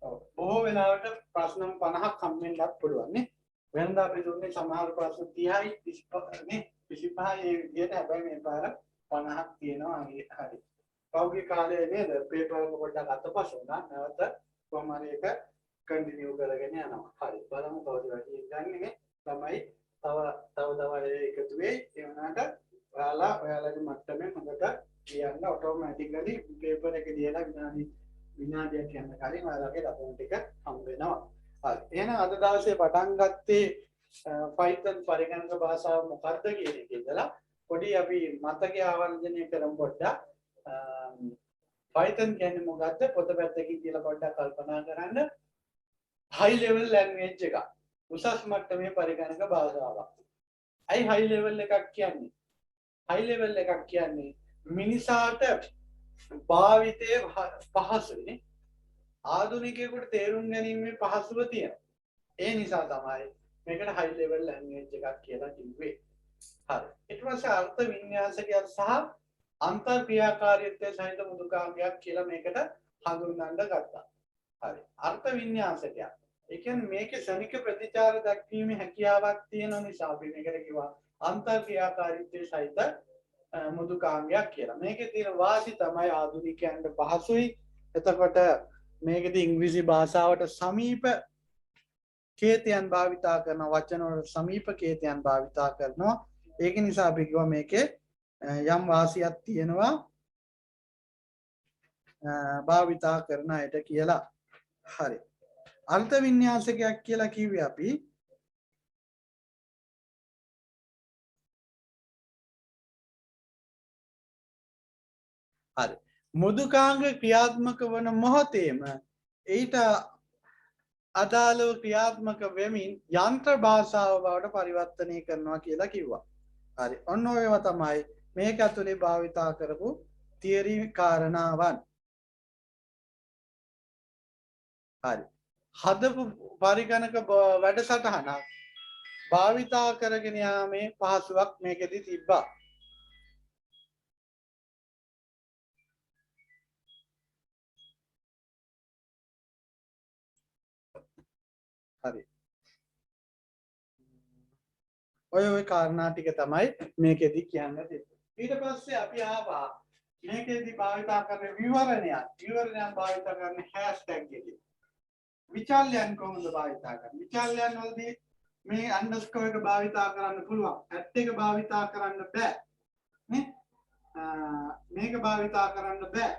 S1: ඔව්. බොහෝ වෙලාවට ප්‍රශ්න 50ක් හම්බෙන්නත් පුළුවන් නේ. වෙනදා අපි දුන්නේ සමහර ප්‍රශ්න 30යි 35 නේ. 25 ඒ විදිහට හැබැයි මේ පාර 50ක් තියෙනවා. හරි. පෞද්ගලික කාලයේ නේද පේපර් එක පොඩ්ඩක් අතපසු වුණා. නැවත කොහොම හරි එක කන්ටිනියු කරගෙන යනවා. හරි. බලමු කවුද වැඩි ගන්නේ තමයි තව එකතු වෙයි. ඒ වුණාට ඔයාලගේ මට්ටමේ හොඳට ලියන්න ඔටෝමැටිකලි පේපර් එක ලියලා විනාඩියක් යන කලින් ඔයාලගේ ලකුණු ටික හම්බ වෙනවා. හරි. එහෙනම් අද දවසේ පටන් ගත්තේ Python පරිගණක භාෂාව මොකක්ද කියන එක ඉඳලා පොඩි අපි මතකයේ ආවර්ජනය කරමු පොඩ්ඩක්. Python කියන්නේ මොකක්ද? පොත පැත්තකින් කියලා පොඩ්ඩක් කල්පනා කරන්න. high level language එකක්. උසස් මට්ටමේ පරිගණක භාෂාවක්. අයි high level එකක් කියන්නේ? high level එකක් කියන්නේ මිනිසාට භාවිතයේ පහසුනේ. ආධුනිකයෙකුට තේරුම් ගැනීමේ පහසුව තියෙනවා. ඒ නිසා තමයි මේකට high level language එකක් කියලා කිව්වේ. හරි. ඊට පස්සේ අර්ථ වින්‍යාසකයක් සහ අන්තර් ක්‍රියාකාරීත්වයේ සහිත මුදුකාංගයක් කියලා මේකට හඳුන්වන්න ගත්තා. හරි. අර්ථ වින්‍යාසකයක්. ඒ කියන්නේ මේකේ ශනික ප්‍රතිචාර දක්වීමේ හැකියාවක් තියෙන නිසා අපි මේකට කිව්වා අන්තර් ක්‍රියාකාරීත්වයේ සහිත මුදුකාංගයක් කියලා. මේකේ තියෙන වාසි තමයි ආධුනිකයන්ට පහසුයි. එතකොට මේකෙදි ඉංග්‍රීසි භාෂාවට සමීප කේතයන් භාවිතා කරන වචන වල සමීප කේතයන් භාවිතා කරනවා. ඒක නිසා අපි කිව්වා මේකේ යම් වාසියක් තියෙනවා භාවිතා කරන අයට කියලා. හරි. අර්ථ වින්‍යාසකයක් කියලා කිව්වේ අපි හරි. මුදුකාංග ක්‍රියාත්මක වන මොහොතේම ඊට අදාළව ක්‍රියාත්මක වෙමින් යන්ත්‍ර භාෂාව බවට පරිවර්තනය කරනවා කියලා කිව්වා. හරි. ඔන්න ඔයව තමයි මේක ඇතුලේ භාවිතා කරපු තියරි කාරණාවන්. හරි. හදපු පරිගණක වැඩසටහනක් භාවිතා කරගෙන යාමේ පහසුවක් මේකෙදි තිබ්බා. හරි. ඔය කාරණා ටික තමයි මේකෙදි කියන්න තිබ්බේ. ඊට පස්සේ අපි ආවා මේකෙදි භාවිතා කරන විවරණයන් භාවිතා කරන හැෂ්ටැග් එකේ. විචල්යන් කොහොමද භාවිතා කරන්නේ? විචල්යන් වලදී මේ අන්ඩර්ස්කෝර් එක භාවිතා කරන්න පුළුවන්. ඇට් එක භාවිතා කරන්න බෑ. නේ? මේක භාවිතා කරන්න බෑ.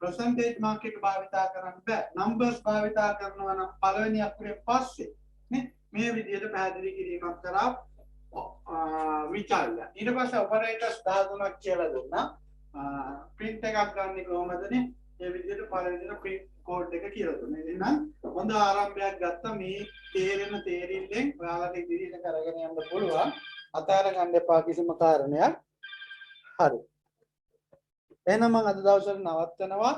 S1: percentage mark එක භාවිතා කරන්න බෑ. numbers භාවිතා කරනවා නම් පළවෙනි අකුරේ පස්සේ නේ මේ විදිහට පැහැදිලි කිරීමක් කරා විචල්ය. ඊට පස්සේ operators 13ක් කියලා දුන්නා. print එකක් ගන්න කොහොමදනේ? මේ විදිහට පළවෙනිට print code එක කියලා දුන්නා. එහෙනම් හොඳ ආරම්භයක් ගත්තා. මේ තේරෙන තේරිල්ලෙන් ඔයාලට ඉදිරියට කරගෙන යන්න පුළුවන්. අතාර ගන්න එපා කිසිම කාරණයක්. හරි. එහෙනම් මම අද දවසේ නවත්තනවා.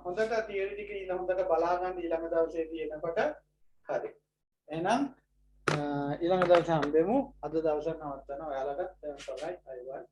S1: හොඳට තියරි ටික හොඳට බලා ගන්න ඊළඟ දවසේ තියෙනකොට. හරි. එහෙනම් ඊළඟ දවසේ හම්බෙමු. අද දවසේ නවත්තනවා. ඔයාලට තමයි අයවන්.